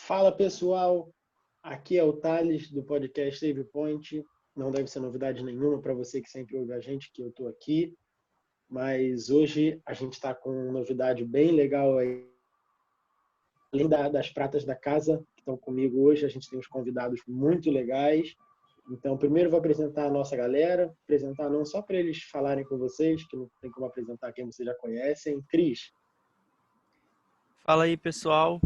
Fala pessoal, aqui é o Thales do podcast Save Point. Não deve ser novidade nenhuma para você que sempre ouve a gente que eu estou aqui, mas hoje a gente está com uma novidade bem legal aí. Além das pratas da casa que estão comigo hoje, a gente tem uns convidados muito legais. Então, primeiro eu vou apresentar a nossa galera, apresentar não só para eles falarem com vocês, que não tem como apresentar quem vocês já conhecem. Cris. Fala aí, pessoal.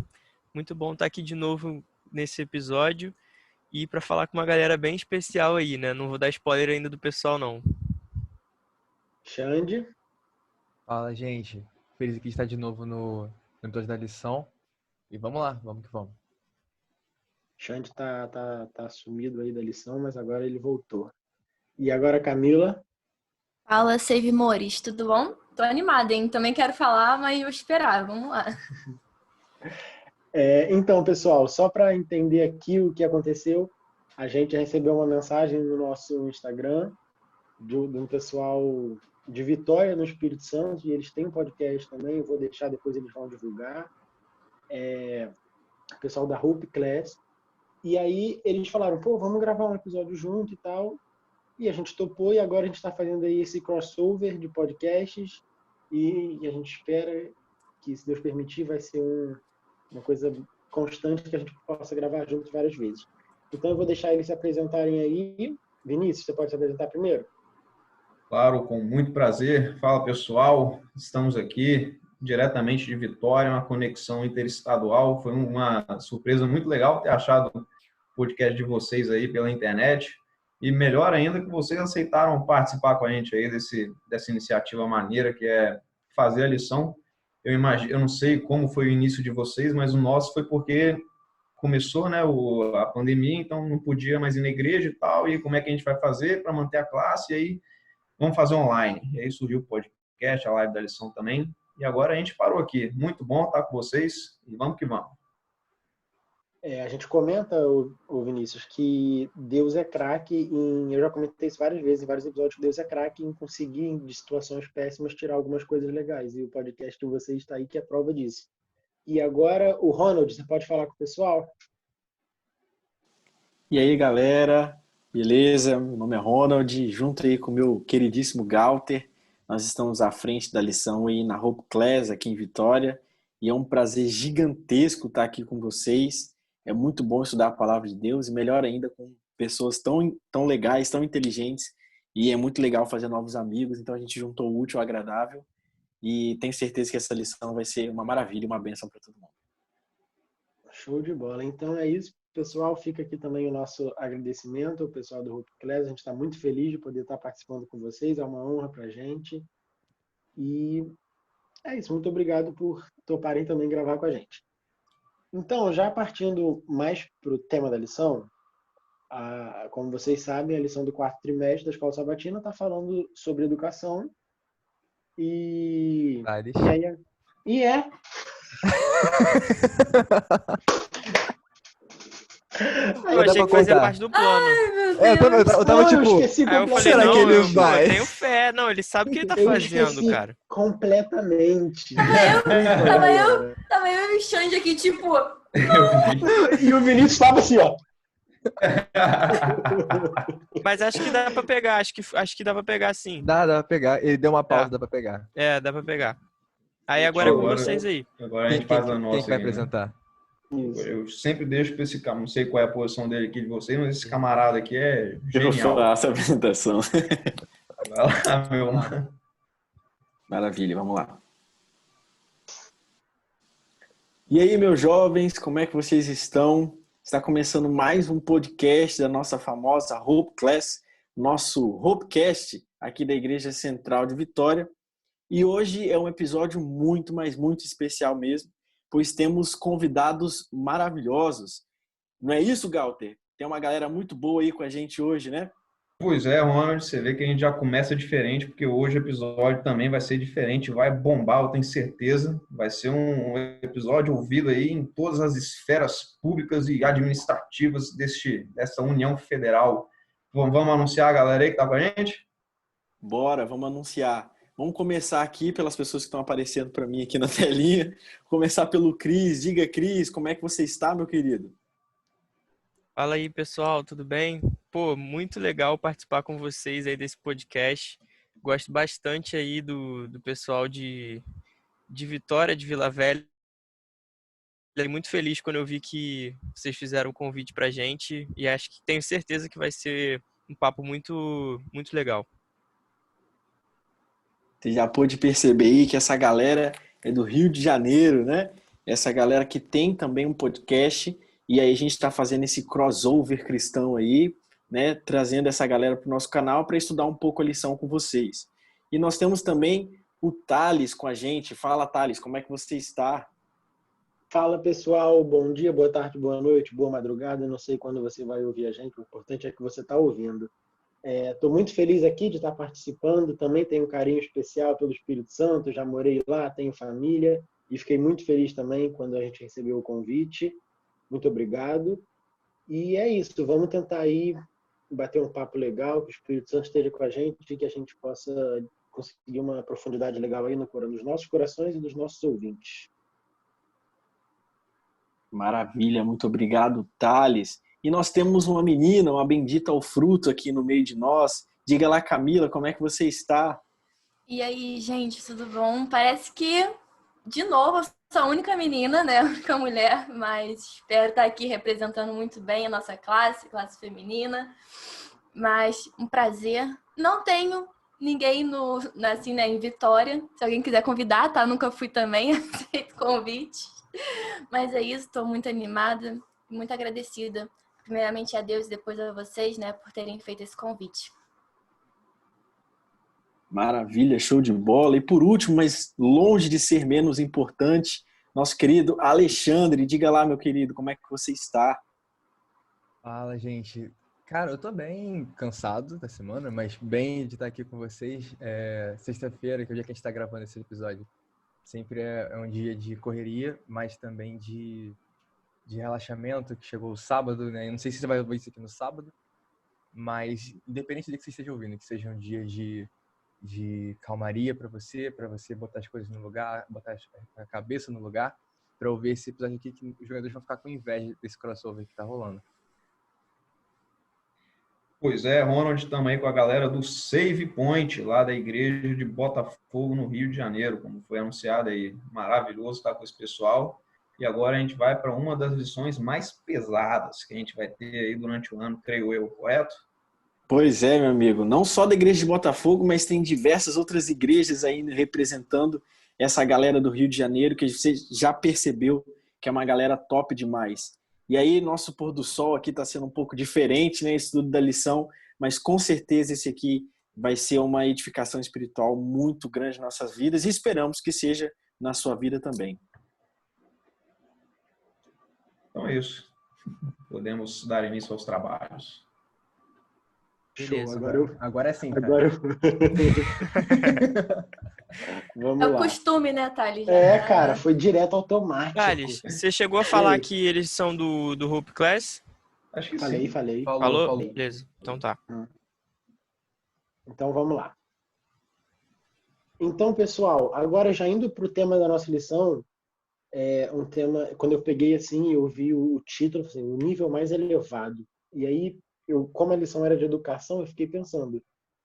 Muito bom estar aqui de novo nesse episódio e para falar com uma galera bem especial aí, né? Não vou dar spoiler ainda do pessoal, não. Xande. Fala, gente. Feliz aqui de estar de novo no episódio da lição. E vamos lá, vamos que vamos. Xande tá sumido aí da lição, mas agora ele voltou. E agora Camila. Fala, Save Mores, tudo bom? Tô animada, hein? Também quero falar, mas vou esperar, vamos lá. Então, pessoal, só para entender aqui o que aconteceu, a gente recebeu uma mensagem no nosso Instagram de um pessoal de Vitória, no Espírito Santo, e eles têm um podcast também, eu vou deixar, depois eles vão divulgar. O pessoal da Hope Class. E aí eles falaram, pô, vamos gravar um episódio junto e tal. E a gente topou, e agora a gente está fazendo aí esse crossover de podcasts, e a gente espera que, se Deus permitir, vai ser uma coisa constante que a gente possa gravar juntos várias vezes. Então eu vou deixar eles se apresentarem aí. Vinícius, você pode se apresentar primeiro? Claro, com muito prazer. Fala, pessoal. Estamos aqui diretamente de Vitória, uma conexão interestadual. Foi uma surpresa muito legal ter achado o podcast de vocês aí pela internet. E melhor ainda que vocês aceitaram participar com a gente aí dessa iniciativa maneira que é fazer a lição. Eu não sei como foi o início de vocês, mas o nosso foi porque começou, né, a pandemia, então não podia mais ir na igreja e tal, e como é que a gente vai fazer para manter a classe? E aí vamos fazer online. E aí surgiu o podcast, a live da lição também, e agora a gente parou aqui. Muito bom estar com vocês, e vamos que vamos. A gente comenta, o Vinícius, que Deus é craque eu já comentei isso várias vezes, em vários episódios, que Deus é craque em conseguir, de situações péssimas, tirar algumas coisas legais. E o podcast de vocês está aí que é prova disso. E agora, o Ronald, você pode falar com o pessoal? E aí, galera, beleza? Meu nome é Ronald, junto aí com o meu queridíssimo Galter. Nós estamos à frente da lição aí na Hope Class, aqui em Vitória. E é um prazer gigantesco estar aqui com vocês. É muito bom estudar a palavra de Deus e melhor ainda com pessoas tão legais, tão inteligentes. E é muito legal fazer novos amigos, então a gente juntou o útil ao agradável e tenho certeza que essa lição vai ser uma maravilha, uma bênção para todo mundo. Show de bola. Então é isso, pessoal. Fica aqui também o nosso agradecimento ao pessoal do Hope Class. A gente está muito feliz de poder estar participando com vocês. É uma honra para a gente. E é isso. Muito obrigado por toparem também gravar com a gente. Então, já partindo mais para o tema da lição, como vocês sabem, a lição do quarto trimestre da Escola Sabatina está falando sobre educação. E Eu achei que fazia parte do plano. Ai, meu Deus. Eu tava tipo, Aí eu falei, será não, que ele eu vai? tenho fé. Não, ele sabe o que ele tá eu fazendo, esqueci cara. completamente. Tava eu e o Xande aqui, tipo... E o Vinícius estava assim, ó. Mas acho que dá pra pegar, acho que dá pra pegar sim. Dá pra pegar. Ele deu uma pausa, dá pra pegar. Dá pra pegar. Aí agora é com vocês aí. Agora a gente faz a nossa. Quem que vai aqui, né? apresentar? Eu sempre deixo para esse cara, não sei qual é a posição dele aqui de vocês, mas esse camarada aqui é Eu genial. faço a apresentação. Vai lá, meu mano. Maravilha, vamos lá. E aí, meus jovens, como é que vocês estão? Está começando mais um podcast da nossa famosa Hope Class, nosso Hopecast, aqui da Igreja Central de Vitória. E hoje é um episódio muito, mas muito especial mesmo, pois temos convidados maravilhosos. Não é isso, Galter? Tem uma galera muito boa aí com a gente hoje, né? Pois é, Ronald, você vê que a gente já começa diferente, porque hoje o episódio também vai ser diferente, vai bombar, eu tenho certeza. Vai ser um episódio ouvido aí em todas as esferas públicas e administrativas dessa União Federal. Vamos anunciar a galera aí que tá com a gente? Bora, vamos anunciar. Vamos começar aqui pelas pessoas que estão aparecendo para mim aqui na telinha. Começar pelo Cris. Diga, Cris, como é que você está, meu querido? Fala aí, pessoal, tudo bem? Pô, muito legal participar com vocês aí desse podcast. Gosto bastante aí do pessoal de Vitória, de Vila Velha. Fiquei muito feliz quando eu vi que vocês fizeram o convite pra gente e acho que tenho certeza que vai ser um papo muito legal. Você já pôde perceber aí que essa galera é do Rio de Janeiro, né? Essa galera que tem também um podcast, e aí a gente está fazendo esse crossover cristão aí, né? Trazendo essa galera para o nosso canal para estudar um pouco a lição com vocês. E nós temos também o Thales com a gente. Fala, Thales, como é que você está? Fala pessoal, bom dia, boa tarde, boa noite, boa madrugada. Eu não sei quando você vai ouvir a gente, o importante é que você está ouvindo. Estou muito feliz aqui de estar participando, também tenho um carinho especial pelo Espírito Santo, já morei lá, tenho família e fiquei muito feliz também quando a gente recebeu o convite. Muito obrigado. E é isso, vamos tentar aí bater um papo legal, que o Espírito Santo esteja com a gente e que a gente possa conseguir uma profundidade legal aí nos nossos corações e dos nossos ouvintes. Maravilha, muito obrigado, Thales. E nós temos uma menina, uma bendita ao fruto aqui no meio de nós. Diga lá, Camila, como é que você está? E aí, gente, tudo bom? Parece que, de novo, eu sou a única menina, né? A única mulher, mas espero estar aqui representando muito bem a nossa classe feminina. Mas um prazer. Não tenho ninguém assim, né, em Vitória. Se alguém quiser convidar, tá? Nunca fui também, aceito convite. Mas é isso, estou muito animada e muito agradecida. Primeiramente a Deus e depois a vocês, né, por terem feito esse convite. Maravilha, show de bola. E por último, mas longe de ser menos importante, nosso querido Alexandre. Diga lá, meu querido, como é que você está? Fala, gente. Cara, eu tô bem cansado da semana, mas bem de estar aqui com vocês. Sexta-feira, que é o dia que a gente tá gravando esse episódio, sempre é um dia de correria, mas também de relaxamento, que chegou o sábado, né? Eu não sei se você vai ouvir isso aqui no sábado, mas independente do que você esteja ouvindo, que seja um dia de calmaria para você botar as coisas no lugar, botar a cabeça no lugar, para ouvir esse episódio aqui que os jogadores vão ficar com inveja desse crossover que tá rolando. Pois é, Ronald também com a galera do Save Point, lá da igreja de Botafogo, no Rio de Janeiro, como foi anunciado aí. Maravilhoso estar com esse pessoal. E agora a gente vai para uma das lições mais pesadas que a gente vai ter aí durante o ano, creio eu, correto? Pois é, meu amigo. Não só da igreja de Botafogo, mas tem diversas outras igrejas aí representando essa galera do Rio de Janeiro, que você já percebeu que é uma galera top demais. E aí, nosso pôr do sol aqui está sendo um pouco diferente, né? Estudo da lição, mas com certeza esse aqui vai ser uma edificação espiritual muito grande em nossas vidas e esperamos que seja na sua vida também. Então é isso. Podemos dar início aos trabalhos. Beleza, Show, agora é sim, cara. Agora Vamos É o lá. costume, né, Thales? Cara, foi direto automático. Thales, você chegou a falar que eles são do Hope Class? Acho que Falei. sim. Falou? Beleza, então tá. Então vamos lá. Então, pessoal, agora já indo para o tema da nossa lição, um tema, quando eu peguei assim, eu vi o título, assim, o nível mais elevado. E aí, como a lição era de educação, eu fiquei pensando,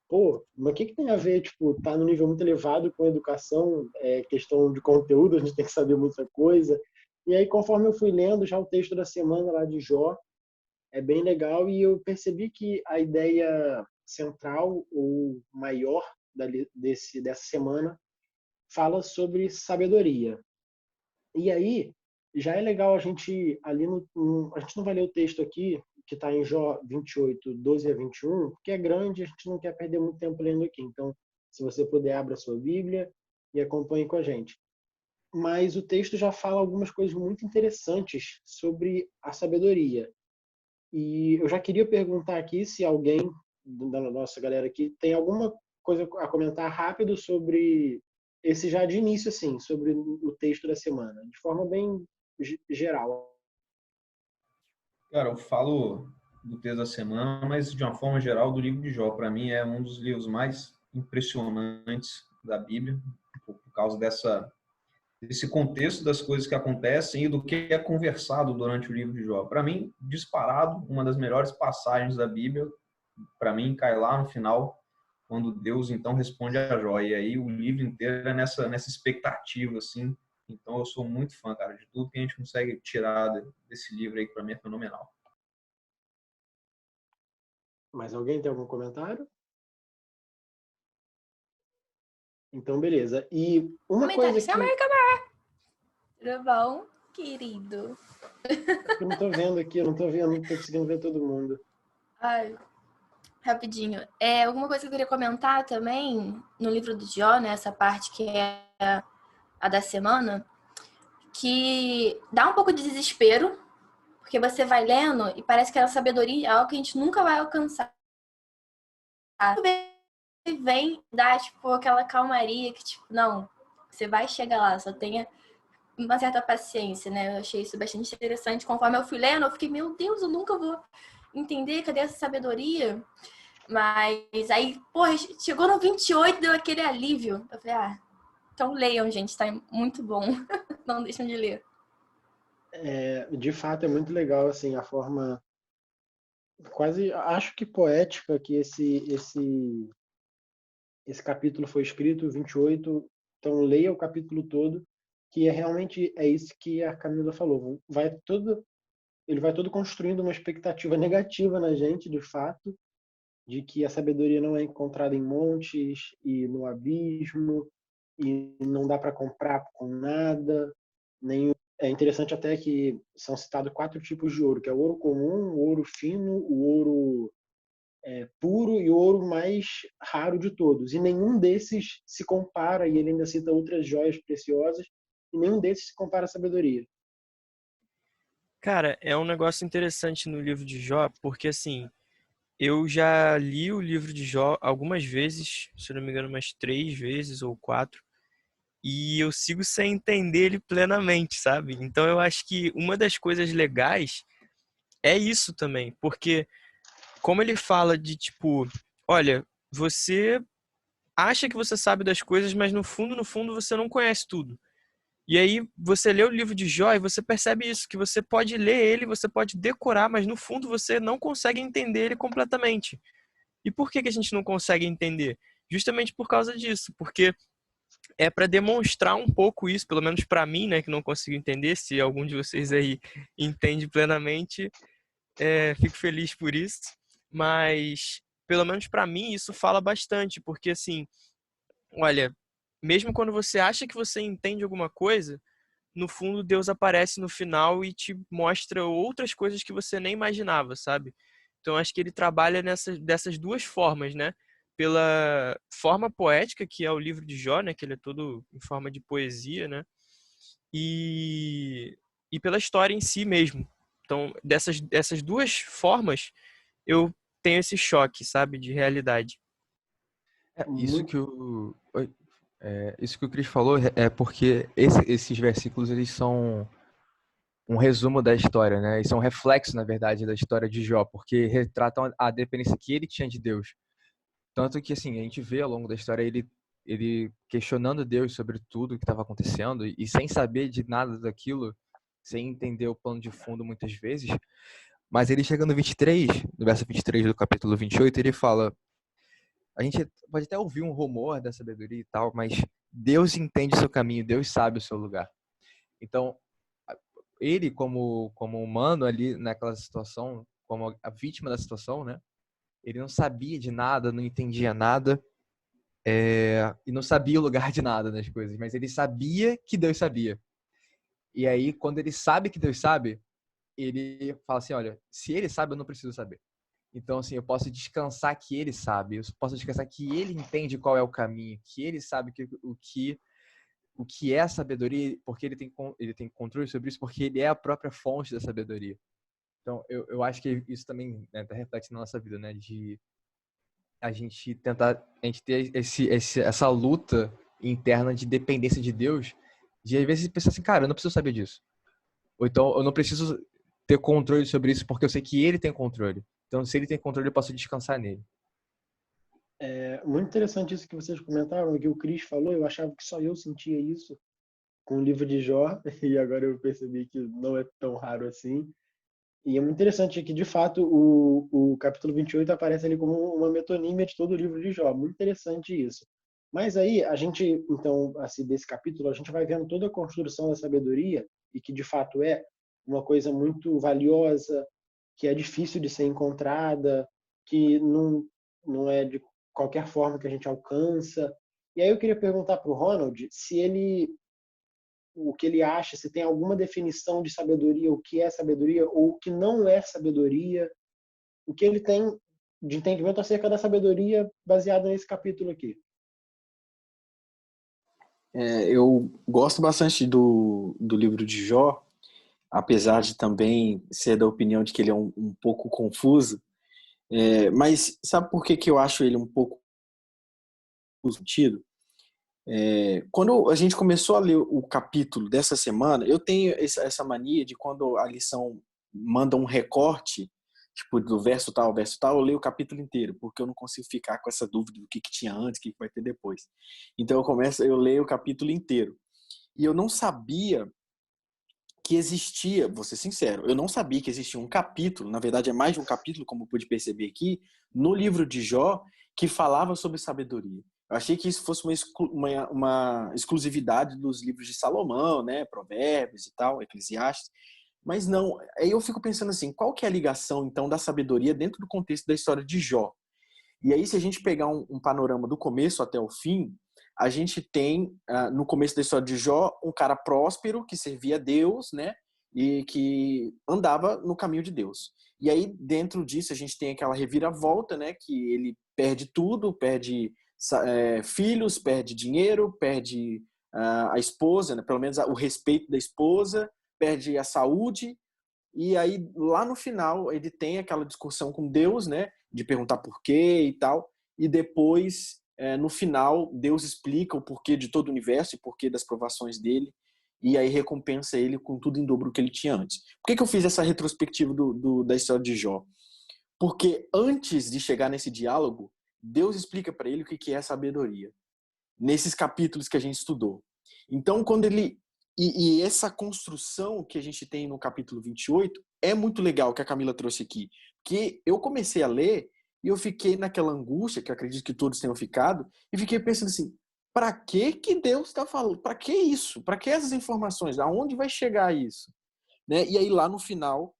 pô, mas o que tem a ver, tipo, tá no nível muito elevado com educação, questão de conteúdo, a gente tem que saber muita coisa. E aí, conforme eu fui lendo já o texto da semana lá de Jó, é bem legal e eu percebi que a ideia central ou maior dessa semana fala sobre sabedoria. E aí, já é legal a gente, ali a gente não vai ler o texto aqui, que está em Jó 28, 12 a 21, porque é grande, a gente não quer perder muito tempo lendo aqui. Então, se você puder, abra a sua Bíblia e acompanhe com a gente. Mas o texto já fala algumas coisas muito interessantes sobre a sabedoria. E eu já queria perguntar aqui se alguém da nossa galera aqui tem alguma coisa a comentar rápido sobre esse já de início, assim, sobre o texto da semana, de forma bem geral. Cara, eu falo do texto da semana, mas de uma forma geral do livro de Jó. Para mim é um dos livros mais impressionantes da Bíblia, por causa desse contexto das coisas que acontecem e do que é conversado durante o livro de Jó. Para mim, disparado, uma das melhores passagens da Bíblia, para mim, cai lá no final, quando Deus, então, responde a Jó. E aí o livro inteiro é nessa expectativa, assim. Então, eu sou muito fã, cara, de tudo que a gente consegue tirar desse livro aí, que para mim é fenomenal. Mais alguém tem algum comentário? Então, beleza. E uma coisa que... Tudo bom, querido? Eu não tô vendo aqui, eu não tô conseguindo ver todo mundo. Ai, rapidinho. Alguma coisa que eu queria comentar também no livro do Jó, né? Essa parte que é a da semana, que dá um pouco de desespero, porque você vai lendo e parece que a sabedoria é algo que a gente nunca vai alcançar. E vem dar, tipo, aquela calmaria que, tipo, não, você vai chegar lá, só tenha uma certa paciência, né? Eu achei isso bastante interessante. Conforme eu fui lendo, eu fiquei, meu Deus, eu nunca vou entender, cadê essa sabedoria? Mas aí, porra, chegou no 28, deu aquele alívio. Eu falei, então leiam, gente, tá muito bom. Não deixem de ler. De fato, é muito legal, assim, a forma quase, acho que poética que esse capítulo foi escrito, 28. Então, leia o capítulo todo, que realmente isso que a Camila falou. Ele vai todo construindo uma expectativa negativa na gente, de fato, de que a sabedoria não é encontrada em montes e no abismo, e não dá para comprar com nada. É interessante até que são citados 4 tipos de ouro, que é o ouro comum, o ouro fino, o ouro puro e o ouro mais raro de todos. E nenhum desses se compara, e ele ainda cita outras joias preciosas, e nenhum desses se compara à sabedoria. Cara, é um negócio interessante no livro de Jó, porque assim, eu já li o livro de Jó algumas vezes, se não me engano, umas 3 vezes ou 4, e eu sigo sem entender ele plenamente, sabe? Então eu acho que uma das coisas legais é isso também, porque como ele fala de tipo, olha, você acha que você sabe das coisas, mas no fundo você não conhece tudo. E aí você lê o livro de Jó e você percebe isso, que você pode ler ele, você pode decorar, mas no fundo você não consegue entender ele completamente. E por que a gente não consegue entender? Justamente por causa disso, porque é para demonstrar um pouco isso, pelo menos para mim, né, que não consigo entender. Se algum de vocês aí entende plenamente, fico feliz por isso. Mas pelo menos para mim isso fala bastante, porque assim, olha, mesmo quando você acha que você entende alguma coisa, no fundo Deus aparece no final e te mostra outras coisas que você nem imaginava, sabe? Então acho que ele trabalha dessas duas formas, né? Pela forma poética, que é o livro de Jó, né? Que ele é todo em forma de poesia, né? E pela história em si mesmo. Então, dessas duas formas, eu tenho esse choque, sabe? De realidade. Isso que o Cris falou é porque esses versículos eles são um resumo da história, né? E são um reflexo, na verdade, da história de Jó, porque retratam a dependência que ele tinha de Deus. Tanto que, assim, a gente vê ao longo da história ele questionando Deus sobre tudo o que estava acontecendo e sem saber de nada daquilo, sem entender o plano de fundo muitas vezes. Mas ele chega no 23, no verso 23 do capítulo 28, ele fala: a gente pode até ouvir um rumor da sabedoria e tal, mas Deus entende o seu caminho, Deus sabe o seu lugar. Então, ele como humano ali naquela situação, como a vítima da situação, né? Ele não sabia de nada, não entendia nada, e não sabia o lugar de nada das coisas, mas ele sabia que Deus sabia. E aí, quando ele sabe que Deus sabe, ele fala assim, olha, se ele sabe, eu não preciso saber. Então, assim, eu posso descansar que ele sabe, eu posso descansar que ele entende qual é o caminho, que ele sabe o que é a sabedoria, porque ele tem controle sobre isso, porque ele é a própria fonte da sabedoria. Então, eu acho que isso também, né, reflete na nossa vida, né, de a gente ter essa luta interna de dependência de Deus, de às vezes pensar assim, cara, eu não preciso saber disso. Ou então, eu não preciso ter controle sobre isso, porque eu sei que ele tem controle. Então, se ele tem controle, eu posso descansar nele. É muito interessante isso que vocês comentaram, que o Cris falou. Eu achava que só eu sentia isso com o livro de Jó, e agora eu percebi que não é tão raro assim. E é muito interessante que, de fato, o capítulo 28 aparece ali como uma metonímia de todo o livro de Jó. Muito interessante isso. Mas aí, a gente, então, assim, desse capítulo, a gente vai vendo toda a construção da sabedoria, e que, de fato, é uma coisa muito valiosa, que é difícil de ser encontrada, que não é de qualquer forma que a gente alcança. E aí eu queria perguntar para o Ronald se ele o que ele acha, se tem alguma definição de sabedoria, o que é sabedoria ou o que não é sabedoria, o que ele tem de entendimento acerca da sabedoria baseado nesse capítulo aqui. Eu gosto bastante do livro de Jó, apesar de também ser da opinião de que ele é um pouco confuso. Mas sabe por que eu acho ele um pouco sentido? Quando a gente começou a ler o capítulo dessa semana, eu tenho essa mania de quando a lição manda um recorte, tipo, do verso tal, eu leio o capítulo inteiro, porque eu não consigo ficar com essa dúvida do que tinha antes, o que vai ter depois. Então eu leio o capítulo inteiro. E eu não sabia que existia, vou ser sincero, eu não sabia que existia um capítulo, na verdade é mais de um capítulo, como eu pude perceber aqui, no livro de Jó, que falava sobre sabedoria. Eu achei que isso fosse uma exclusividade dos livros de Salomão, né, Provérbios e tal, Eclesiastes, mas não. Aí eu fico pensando assim, qual que é a ligação, então, da sabedoria dentro do contexto da história de Jó? E aí, se a gente pegar um panorama do começo até o fim, a gente tem, no começo da história de Jó, um cara próspero que servia a Deus, né? E que andava no caminho de Deus. E aí, dentro disso, a gente tem aquela reviravolta, né? Que ele perde tudo, perde filhos, perde dinheiro, perde a esposa, né? Pelo menos o respeito da esposa, perde a saúde. E aí, lá no final, ele tem aquela discussão com Deus, né? De perguntar por quê e tal. E depois, no final, Deus explica o porquê de todo o universo e porquê das provações dele. E aí recompensa ele com tudo em dobro que ele tinha antes. Por que eu fiz essa retrospectiva da história de Jó? Porque antes de chegar nesse diálogo, Deus explica para ele o que é sabedoria. Nesses capítulos que a gente estudou. Então, quando ele e essa construção que a gente tem no capítulo 28 é muito legal que a Camila trouxe aqui. Que eu comecei a ler e eu fiquei naquela angústia, que eu acredito que todos tenham ficado, e fiquei pensando assim, para que Deus está falando? Para que isso? Para que essas informações? Aonde vai chegar isso? Né? E aí lá no final,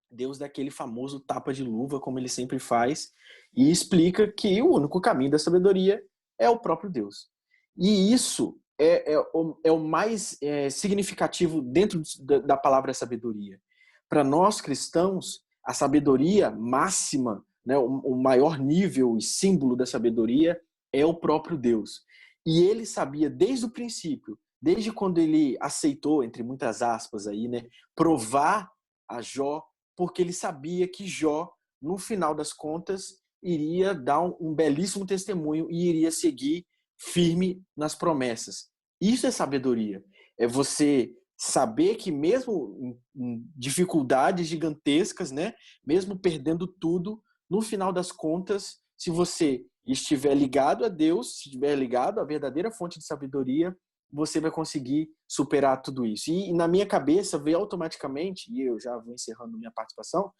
Deus dá aquele famoso tapa de luva, como ele sempre faz, e explica que o único caminho da sabedoria é o próprio Deus. E isso é o mais significativo dentro da palavra sabedoria. Para nós cristãos, a sabedoria máxima, né, o maior nível e símbolo da sabedoria é o próprio Deus. E ele sabia desde o princípio, desde quando ele aceitou, entre muitas aspas aí, né, provar a Jó, porque ele sabia que Jó, no final das contas, iria dar um belíssimo testemunho e iria seguir firme nas promessas. Isso é sabedoria. É você saber que mesmo em dificuldades gigantescas, né, mesmo perdendo tudo, no final das contas, se você estiver ligado a Deus, se estiver ligado à verdadeira fonte de sabedoria, você vai conseguir superar tudo isso. E na minha cabeça veio automaticamente, e eu já vou encerrando minha participação,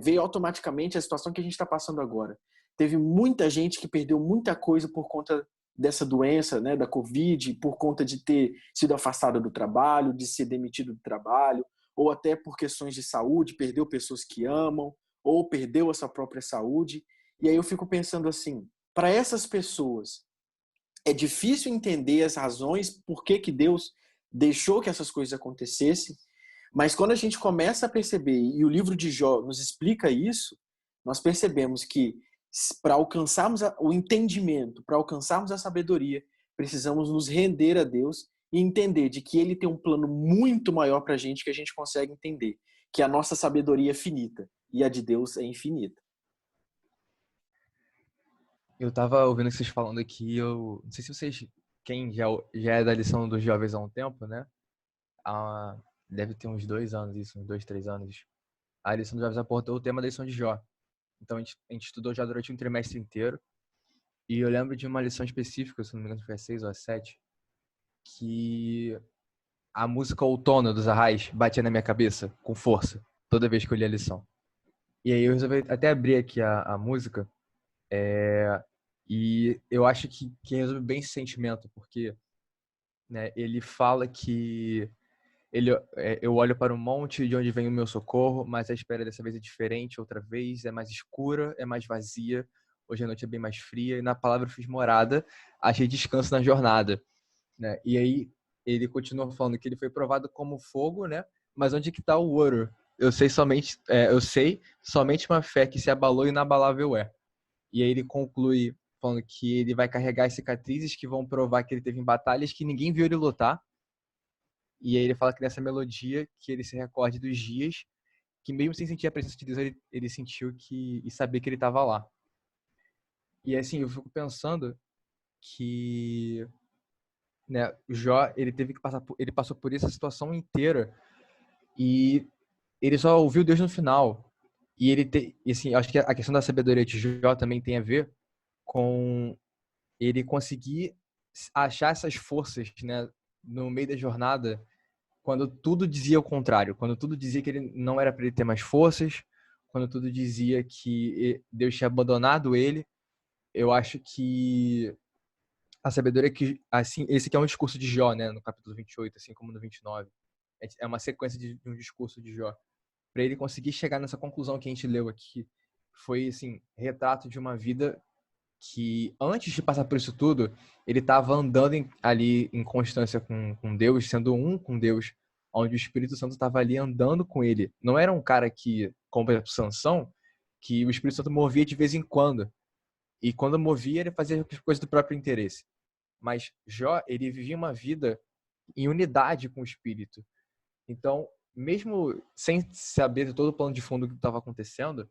veio automaticamente a situação que a gente está passando agora. Teve muita gente que perdeu muita coisa por conta dessa doença, né, da Covid, por conta de ter sido afastado do trabalho, de ser demitido do trabalho, ou até por questões de saúde, perdeu pessoas que amam, ou perdeu a sua própria saúde. E aí eu fico pensando assim, para essas pessoas, é difícil entender as razões por que Deus deixou que essas coisas acontecessem, mas quando a gente começa a perceber, e o livro de Jó nos explica isso, nós percebemos que para alcançarmos o entendimento, para alcançarmos a sabedoria, precisamos nos render a Deus e entender de que Ele tem um plano muito maior para a gente que a gente consegue entender, que a nossa sabedoria é finita e a de Deus é infinita. Eu tava ouvindo vocês falando aqui, eu não sei se vocês, quem já é da lição dos jovens há um tempo, né? Deve ter uns 2 anos isso, uns 2, 3 anos. A lição dos jovens aportou o tema da lição de Jó. Então a gente estudou já durante um trimestre inteiro. E eu lembro de uma lição específica, se não me engano foi a 6 ou a 7, que a música Outono dos Arrais batia na minha cabeça com força toda vez que eu lia a lição. E aí eu resolvi até abrir aqui a música, e eu acho que resume bem esse sentimento, porque, né, ele fala que eu olho para o monte de onde vem o meu socorro, mas a espera dessa vez é diferente, outra vez é mais escura, é mais vazia, hoje a noite é bem mais fria, e na palavra eu fiz morada, achei descanso na jornada, né? E aí ele continua falando que ele foi provado como fogo, né? Mas onde que está o ouro? Eu sei somente uma fé que se abalou e inabalável é. E aí ele conclui falando que ele vai carregar as cicatrizes que vão provar que ele teve em batalhas que ninguém viu ele lutar. E aí ele fala que nessa melodia que ele se recorde dos dias que mesmo sem sentir a presença de Deus, ele sentiu e sabia que ele estava lá. E assim, eu fico pensando que, né, o Jó, ele passou por essa situação inteira e ele só ouviu Deus no final. E assim, acho que a questão da sabedoria de Jó também tem a ver com ele conseguir achar essas forças, né, no meio da jornada, quando tudo dizia o contrário, quando tudo dizia que ele não era para ele ter mais forças, quando tudo dizia que Deus tinha abandonado ele. Eu acho que a sabedoria que, assim, esse aqui é um discurso de Jó, né, no capítulo 28, assim como no 29. É uma sequência de um discurso de Jó. Para ele conseguir chegar nessa conclusão que a gente leu aqui, foi, assim, retrato de uma vida que, antes de passar por isso tudo, ele estava andando ali em constância com Deus, sendo um com Deus, onde o Espírito Santo estava ali andando com ele. Não era um cara que, como por exemplo, Sansão, que o Espírito Santo movia de vez em quando. E quando movia, ele fazia coisas do próprio interesse. Mas Jó, ele vivia uma vida em unidade com o Espírito. Então, mesmo sem saber de todo o plano de fundo que estava acontecendo,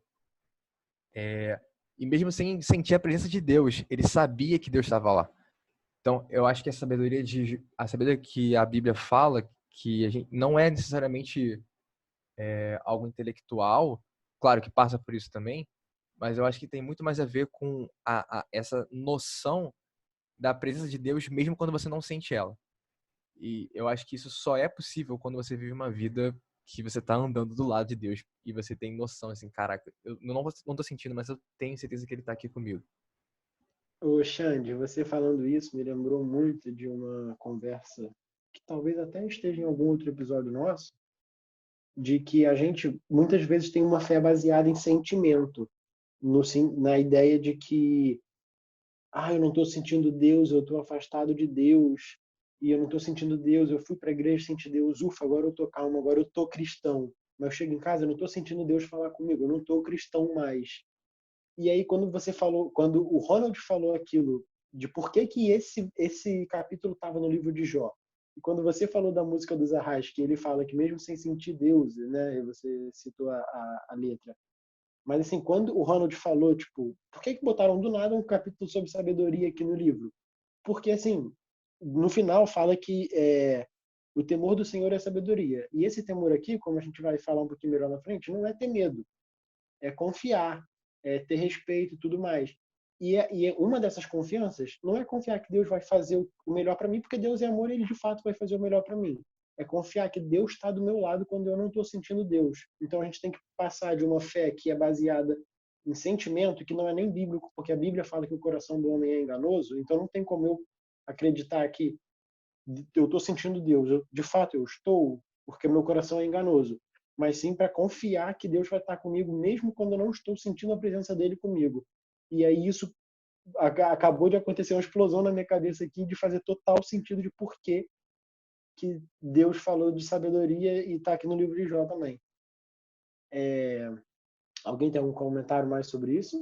e mesmo sem sentir a presença de Deus, ele sabia que Deus estava lá. Então, eu acho que a sabedoria que a Bíblia fala, que a gente não é necessariamente algo intelectual, claro que passa por isso também, mas eu acho que tem muito mais a ver com essa noção da presença de Deus mesmo quando você não sente ela. E eu acho que isso só é possível quando você vive uma vida que você tá andando do lado de Deus e você tem noção, assim, caraca, eu não tô sentindo, mas eu tenho certeza que ele tá aqui comigo. Ô, Xande, você falando isso me lembrou muito de uma conversa que talvez até esteja em algum outro episódio nosso, de que a gente muitas vezes tem uma fé baseada em sentimento, na ideia de que eu não estou sentindo Deus, eu estou afastado de Deus, e eu não estou sentindo Deus, eu fui para a igreja, senti Deus, ufa, agora eu estou calmo, agora eu estou cristão. Mas eu chego em casa, eu não estou sentindo Deus falar comigo, eu não estou cristão mais. E aí quando o Ronald falou aquilo de por que que esse capítulo estava no livro de Jó, e quando você falou da música dos Arrais, que ele fala que mesmo sem sentir Deus, né, você citou a letra, mas assim, quando o Ronald falou, tipo, por que que botaram do nada um capítulo sobre sabedoria aqui no livro? Porque assim, no final fala que o temor do Senhor é sabedoria. E esse temor aqui, como a gente vai falar um pouquinho melhor na frente, não é ter medo, é confiar, é ter respeito e tudo mais. E uma dessas confianças não é confiar que Deus vai fazer o melhor para mim, porque Deus é amor e Ele de fato vai fazer o melhor para mim. É confiar que Deus está do meu lado quando eu não estou sentindo Deus. Então a gente tem que passar de uma fé que é baseada em sentimento, que não é nem bíblico, porque a Bíblia fala que o coração do homem é enganoso, então não tem como eu acreditar que eu estou sentindo Deus. De fato, eu estou, porque meu coração é enganoso. Mas sim para confiar que Deus vai estar comigo, mesmo quando eu não estou sentindo a presença dele comigo. E aí isso acabou de acontecer uma explosão na minha cabeça aqui de fazer total sentido de por que Deus falou de sabedoria e está aqui no livro de Jó também. Alguém tem algum comentário mais sobre isso?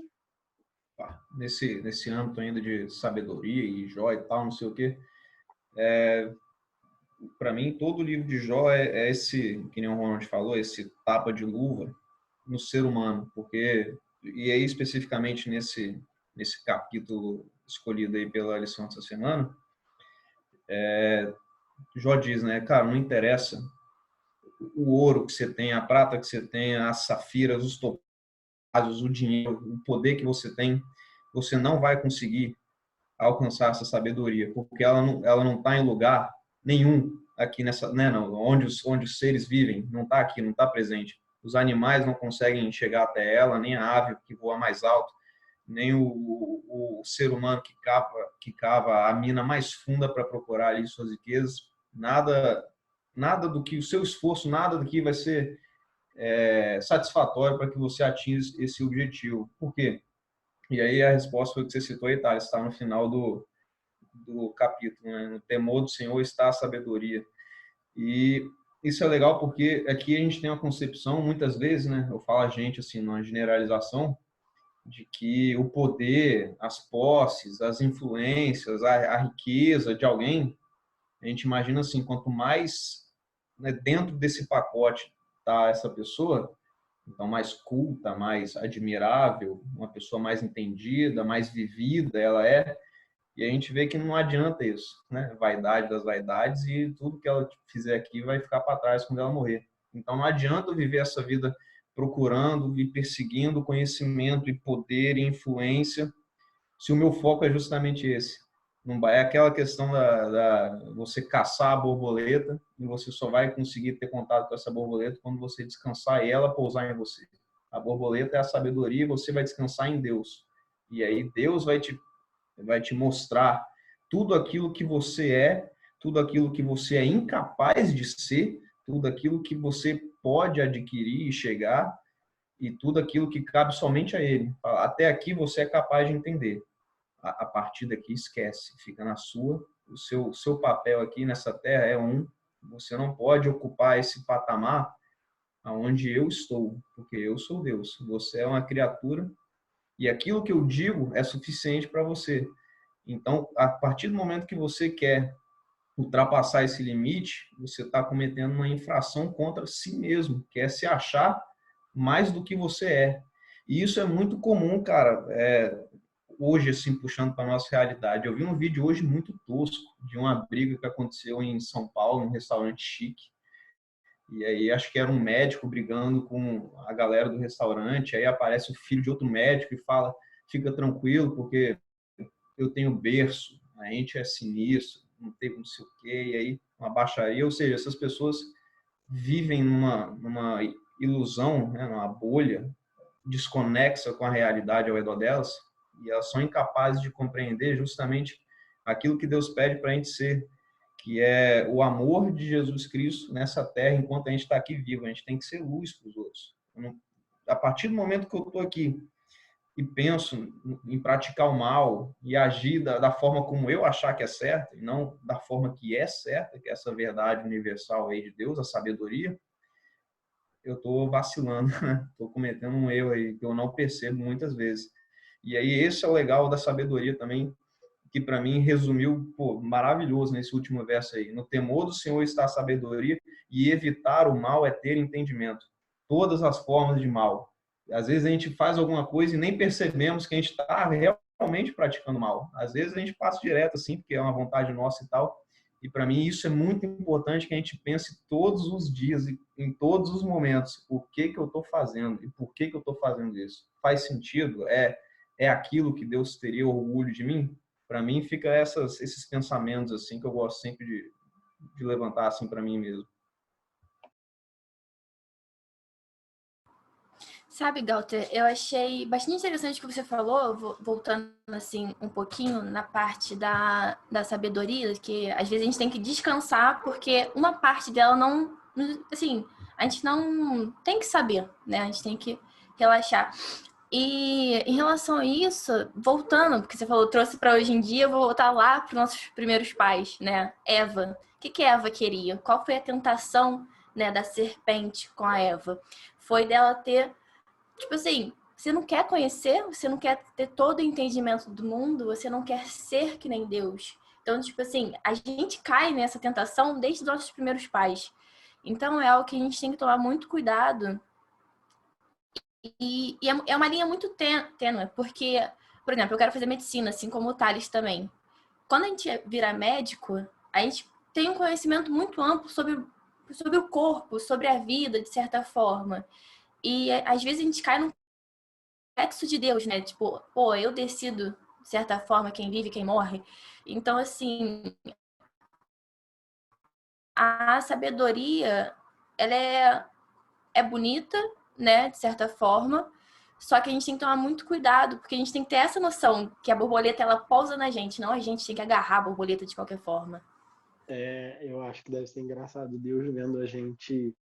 Nesse âmbito ainda de sabedoria e Jó e tal, não sei o quê, para mim, todo o livro de Jó é esse, que nem o Ronald falou, esse tapa de luva no ser humano, porque, e aí especificamente nesse capítulo escolhido aí pela lição dessa semana, Jó diz, né, cara, não interessa o ouro que você tem, a prata que você tem, as safiras, os topázio, o dinheiro, o poder que você tem, você não vai conseguir alcançar essa sabedoria, porque ela não está em lugar nenhum aqui nessa, né, não, onde os seres vivem, não está aqui, não está presente. Os animais não conseguem chegar até ela, nem a ave que voa mais alto, nem o ser humano que cava a mina mais funda para procurar ali suas riquezas. Nada do que o seu esforço, nada do que vai ser satisfatório para que você atinja esse objetivo. Por quê? E aí a resposta foi o que você citou aí, tá? Está no final do capítulo, né? No temor do Senhor está a sabedoria. E isso é legal porque aqui a gente tem uma concepção, muitas vezes, né? Eu falo a gente, assim, numa generalização, de que o poder, as posses, as influências, a riqueza de alguém, a gente imagina assim, quanto mais, né, dentro desse pacote tá essa pessoa, então mais culta, mais admirável, uma pessoa mais entendida, mais vivida ela é, e a gente vê que não adianta isso, né? Vaidade das vaidades, e tudo que ela fizer aqui vai ficar para trás quando ela morrer. Então não adianta eu viver essa vida procurando e perseguindo conhecimento e poder e influência, se o meu foco é justamente esse. Não é aquela questão da você caçar a borboleta, e você só vai conseguir ter contato com essa borboleta quando você descansar e ela pousar em você. A borboleta é a sabedoria e você vai descansar em Deus. E aí Deus vai te mostrar tudo aquilo que você é, tudo aquilo que você é incapaz de ser, tudo aquilo que você pode adquirir e chegar, e tudo aquilo que cabe somente a Ele. Até aqui você é capaz de entender. A partir daqui esquece, fica na sua. O seu papel aqui nessa terra é você não pode ocupar esse patamar aonde eu estou, porque eu sou Deus. Você é uma criatura e aquilo que eu digo é suficiente para você. Então, a partir do momento que você quer ultrapassar esse limite, você está cometendo uma infração contra si mesmo, que é se achar mais do que você é. E isso é muito comum, cara, hoje, assim, puxando para a nossa realidade. Eu vi um vídeo hoje muito tosco de uma briga que aconteceu em São Paulo, num restaurante chique. E aí acho que era um médico brigando com a galera do restaurante, aí aparece o filho de outro médico e fala, fica tranquilo, porque eu tenho berço, a gente é sinistro, não tem não sei o quê, e aí uma baixaria. Ou seja, essas pessoas vivem numa ilusão, né, numa bolha desconexa com a realidade ao redor delas, e elas são incapazes de compreender justamente aquilo que Deus pede para a gente ser, que é o amor de Jesus Cristo nessa terra enquanto a gente está aqui vivo. A gente tem que ser luz para os outros. A partir do momento que eu estou aqui e penso em praticar o mal e agir da forma como eu achar que é certa, e não da forma que é certa, que é essa verdade universal aí de Deus, a sabedoria, eu estou vacilando, né? Estou cometendo um erro aí que eu não percebo muitas vezes. E aí esse é o legal da sabedoria também, que para mim resumiu, maravilhoso nesse último verso aí. No temor do Senhor está a sabedoria, e evitar o mal é ter entendimento. Todas as formas de mal. Às vezes a gente faz alguma coisa e nem percebemos que a gente está realmente praticando mal. Às vezes a gente passa direto assim, porque é uma vontade nossa e tal. E para mim isso é muito importante, que a gente pense todos os dias e em todos os momentos, o que eu estou fazendo e por que eu estou fazendo isso. Faz sentido? É aquilo que Deus teria orgulho de mim? Para mim fica esses pensamentos assim que eu gosto sempre de levantar assim para mim mesmo. Sabe, Galter, eu achei bastante interessante o que você falou, voltando assim um pouquinho na parte da sabedoria, que às vezes a gente tem que descansar porque uma parte dela não, assim, a gente não tem que saber, né? A gente tem que relaxar. E em relação a isso, voltando, porque você falou, trouxe para hoje em dia, eu vou voltar lá para os nossos primeiros pais, né? Eva. O que Eva queria? Qual foi a tentação, né, da serpente com a Eva? Foi dela ter, tipo assim, você não quer conhecer, você não quer ter todo o entendimento do mundo, você não quer ser que nem Deus. Então, tipo assim, a gente cai nessa tentação desde os nossos primeiros pais. Então, é algo que a gente tem que tomar muito cuidado. E é uma linha muito tênue, porque, por exemplo, eu quero fazer medicina, assim como o Thales também. Quando a gente vira médico, a gente tem um conhecimento muito amplo sobre o corpo, sobre a vida, de certa forma. E às vezes a gente cai no complexo de Deus, né? Tipo, eu decido de certa forma, quem vive, quem morre. Então, assim, a sabedoria, ela é bonita, né, de certa forma, só que a gente tem que tomar muito cuidado, porque a gente tem que ter essa noção que a borboleta, ela pousa na gente, não a gente tem que agarrar a borboleta de qualquer forma. Eu acho que deve ser engraçado Deus vendo a gente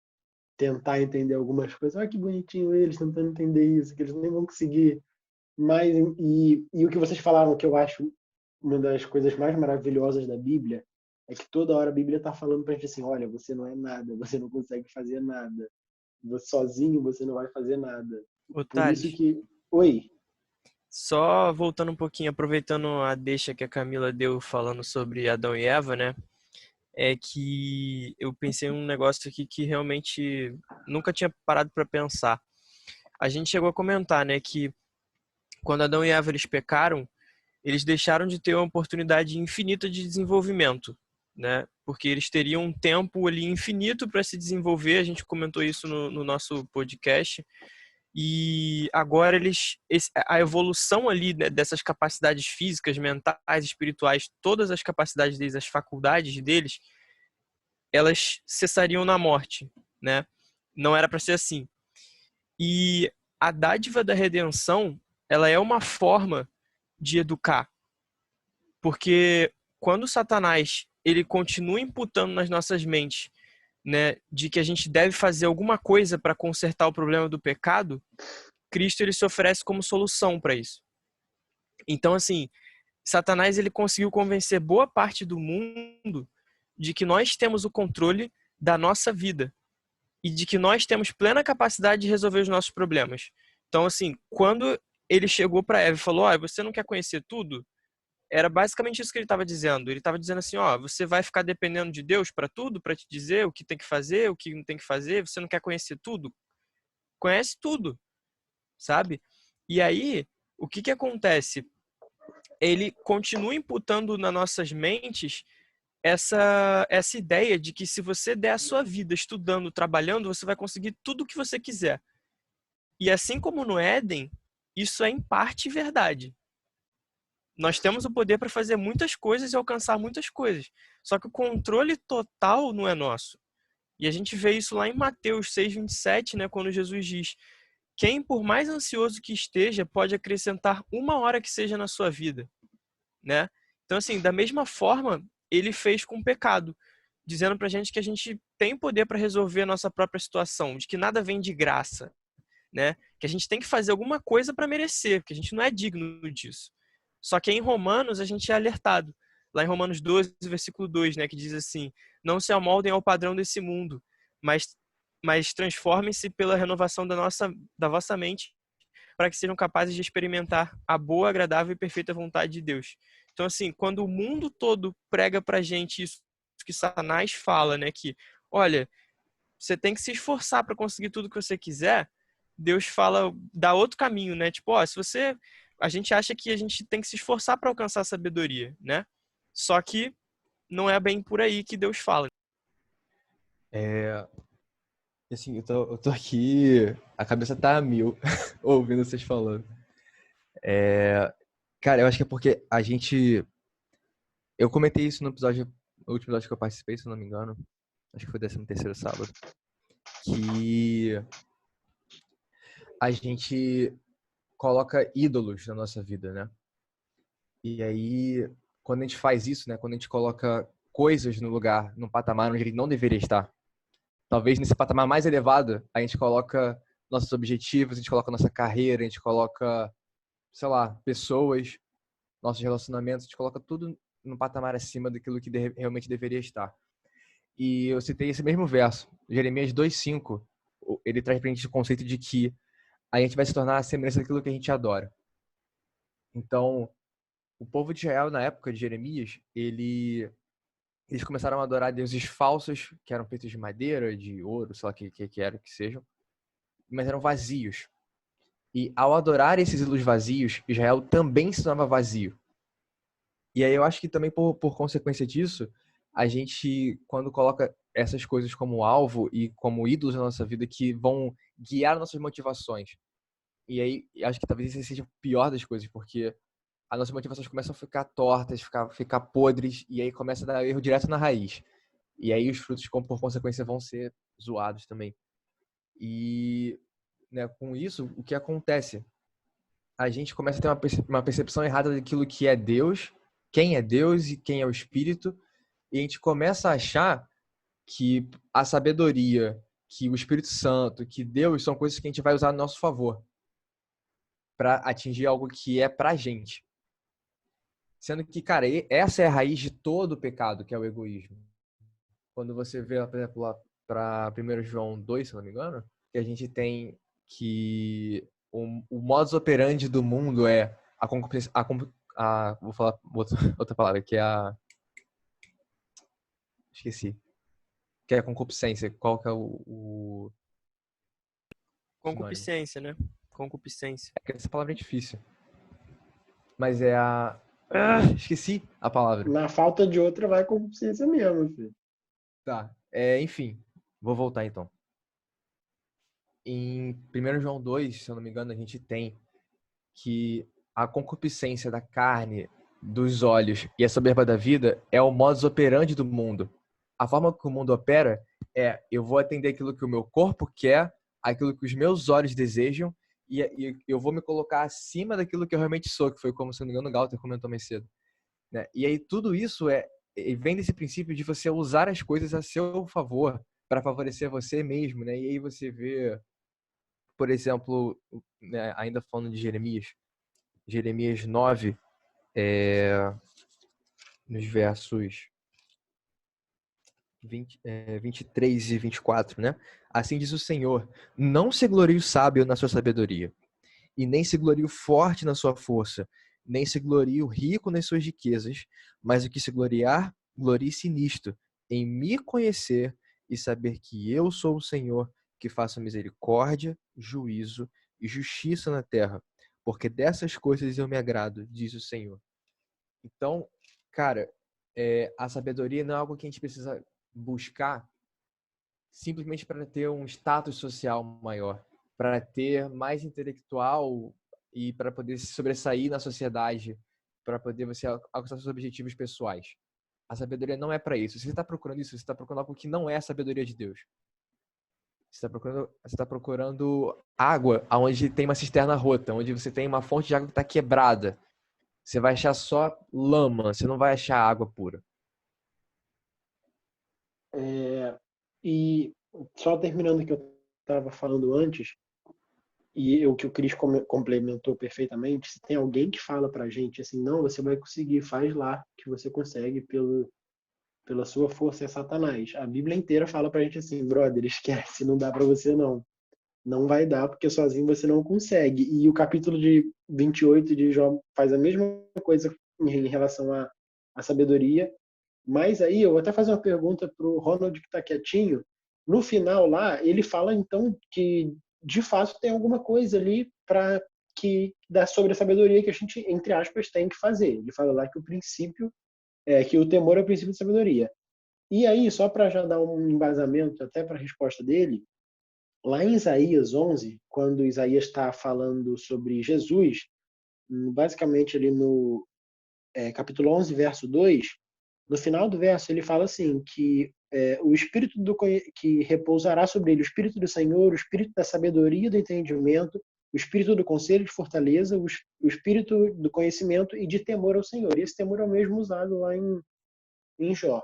tentar entender algumas coisas. Olha que bonitinho eles tentando entender isso, que eles nem vão conseguir. Mas, e o que vocês falaram, que eu acho uma das coisas mais maravilhosas da Bíblia, é que toda hora a Bíblia está falando para a gente assim, olha, você não é nada, você não consegue fazer nada. Sozinho você não vai fazer nada. Ô, Por isso Thales, que... Oi. só voltando um pouquinho, aproveitando a deixa que a Camila deu falando sobre Adão e Eva, né? É que eu pensei em um negócio aqui que realmente nunca tinha parado para pensar. A gente chegou a comentar, né, que quando Adão e Eva eles pecaram, eles deixaram de ter uma oportunidade infinita de desenvolvimento, né? Porque eles teriam um tempo ali infinito para se desenvolver. A gente comentou isso no nosso podcast. E agora a evolução ali, né, dessas capacidades físicas, mentais, espirituais, todas as capacidades deles, as faculdades deles, elas cessariam na morte, né? Não era para ser assim. E a dádiva da redenção, ela é uma forma de educar. Porque quando Satanás, ele continua imputando nas nossas mentes, né, de que a gente deve fazer alguma coisa para consertar o problema do pecado, Cristo ele se oferece como solução para isso. Então, assim, Satanás ele conseguiu convencer boa parte do mundo de que nós temos o controle da nossa vida e de que nós temos plena capacidade de resolver os nossos problemas. Então, assim, quando ele chegou para Eva e falou, você não quer conhecer tudo? Era basicamente isso que ele estava dizendo. Ele estava dizendo assim, você vai ficar dependendo de Deus para tudo, para te dizer o que tem que fazer, o que não tem que fazer, você não quer conhecer tudo? Conhece tudo, sabe? E aí, o que acontece? Ele continua imputando nas nossas mentes essa ideia de que se você der a sua vida estudando, trabalhando, você vai conseguir tudo o que você quiser. E assim como no Éden, isso é em parte verdade. Nós temos o poder para fazer muitas coisas e alcançar muitas coisas. Só que o controle total não é nosso. E a gente vê isso lá em Mateus 6:27, né, quando Jesus diz: quem por mais ansioso que esteja pode acrescentar uma hora que seja na sua vida, né? Então, assim, da mesma forma, ele fez com o pecado, dizendo pra gente que a gente tem poder para resolver a nossa própria situação, de que nada vem de graça, né? Que a gente tem que fazer alguma coisa para merecer, que a gente não é digno disso. Só que em Romanos a gente é alertado. Lá em Romanos 12, versículo 2, né, que diz assim: não se amoldem ao padrão desse mundo, mas transformem-se pela renovação da vossa mente, para que sejam capazes de experimentar a boa, agradável e perfeita vontade de Deus. Então, assim, quando o mundo todo prega pra gente isso que Satanás fala, né, que, olha, você tem que se esforçar para conseguir tudo que você quiser, Deus fala, dá outro caminho, né? Tipo, se você... A gente acha que a gente tem que se esforçar para alcançar a sabedoria, né? Só que não é bem por aí que Deus fala. Assim, eu tô aqui, a cabeça tá a mil, ouvindo vocês falando. Cara, eu acho que é porque eu comentei isso no último episódio que eu participei, se eu não me engano, acho que foi o 13º sábado, que a gente coloca ídolos na nossa vida, né? E aí, quando a gente faz isso, né? Quando a gente coloca coisas no lugar, num patamar onde ele não deveria estar. Talvez nesse patamar mais elevado, a gente coloca nossos objetivos, a gente coloca nossa carreira, a gente coloca, sei lá, pessoas, nossos relacionamentos, a gente coloca tudo num patamar acima daquilo que realmente deveria estar. E eu citei esse mesmo verso, Jeremias 2:5, ele traz pra gente o conceito de que a gente vai se tornar a semelhança daquilo que a gente adora. Então, o povo de Israel, na época de Jeremias, eles começaram a adorar deuses falsos, que eram feitos de madeira, de ouro, sei lá que era que sejam, mas eram vazios. E ao adorar esses ídolos vazios, Israel também se tornava vazio. E aí eu acho que também por consequência disso, a gente, quando coloca essas coisas como alvo e como ídolos na nossa vida que vão guiar nossas motivações. E aí, acho que talvez esse seja o pior das coisas, porque as nossas motivações começam a ficar tortas, ficar podres, e aí começa a dar erro direto na raiz. E aí os frutos, por consequência, vão ser zoados também. E, né, com isso, o que acontece? A gente começa a ter uma percepção errada daquilo que é Deus, quem é Deus e quem é o Espírito, e a gente começa a achar que a sabedoria, que o Espírito Santo, que Deus são coisas que a gente vai usar a nosso favor para atingir algo que é pra gente. Sendo que, cara, essa é a raiz de todo o pecado, que é o egoísmo. Quando você vê, por exemplo, lá para 1 João 2, se não me engano, que a gente tem que o modus operandi do mundo é a concupiscência, vou falar outra palavra, que é a... Esqueci. Que é a concupiscência. Qual que é o Concupiscência, né? Concupiscência. É que essa palavra é difícil. Mas é a... esqueci a palavra. Na falta de outra, vai com consciência mesmo, filho. Tá. Enfim, vou voltar então. Em 1 João 2, se eu não me engano, a gente tem que a concupiscência da carne, dos olhos e a soberba da vida é o modus operandi do mundo. A forma que o mundo opera é: eu vou atender aquilo que o meu corpo quer, aquilo que os meus olhos desejam, e eu vou me colocar acima daquilo que eu realmente sou, que foi como, se não me engano, o Galter comentou mais cedo, né? E aí tudo isso vem desse princípio de você usar as coisas a seu favor, para favorecer você mesmo, né? E aí você vê, por exemplo, né, ainda falando de Jeremias 9, nos versos 23 e 24, né? Assim diz o Senhor: não se glorie o sábio na sua sabedoria, e nem se glorie o forte na sua força, nem se glorie o rico nas suas riquezas, mas o que se gloriar, glorie-se nisto, em me conhecer e saber que eu sou o Senhor, que faço misericórdia, juízo e justiça na terra, porque dessas coisas eu me agrado, diz o Senhor. Então, cara, a sabedoria não é algo que a gente precisa buscar simplesmente para ter um status social maior, para ter mais intelectual e para poder se sobressair na sociedade, para poder você alcançar seus objetivos pessoais. A sabedoria não é para isso. Se você está procurando isso, você está procurando algo que não é a sabedoria de Deus. Você está procurando água onde tem uma cisterna rota, onde você tem uma fonte de água que está quebrada. Você vai achar só lama, você não vai achar água pura. E só terminando o que eu estava falando antes, e o que o Cris complementou perfeitamente, se tem alguém que fala pra gente assim, não, você vai conseguir, faz lá, que você consegue pela sua força, é Satanás. A Bíblia inteira fala pra gente assim, brother, esquece, não dá pra você não. Não vai dar, porque sozinho você não consegue. E o capítulo de 28 de Jó faz a mesma coisa em relação à sabedoria. Mas aí eu vou até fazer uma pergunta pro Ronald, que está quietinho. No final lá, ele fala então que de fato tem alguma coisa ali para que dá sobre a sabedoria que a gente, entre aspas, tem que fazer. Ele fala lá que o princípio que o temor é o princípio de sabedoria. E aí, só para já dar um embasamento até para a resposta dele, lá em Isaías 11, quando Isaías está falando sobre Jesus, basicamente ali no capítulo 11, verso 2, no final do verso ele fala assim, que o Espírito que repousará sobre ele, o Espírito do Senhor, o Espírito da sabedoria e do entendimento, o Espírito do conselho e de fortaleza, o Espírito do conhecimento e de temor ao Senhor. E esse temor é o mesmo usado lá em Jó.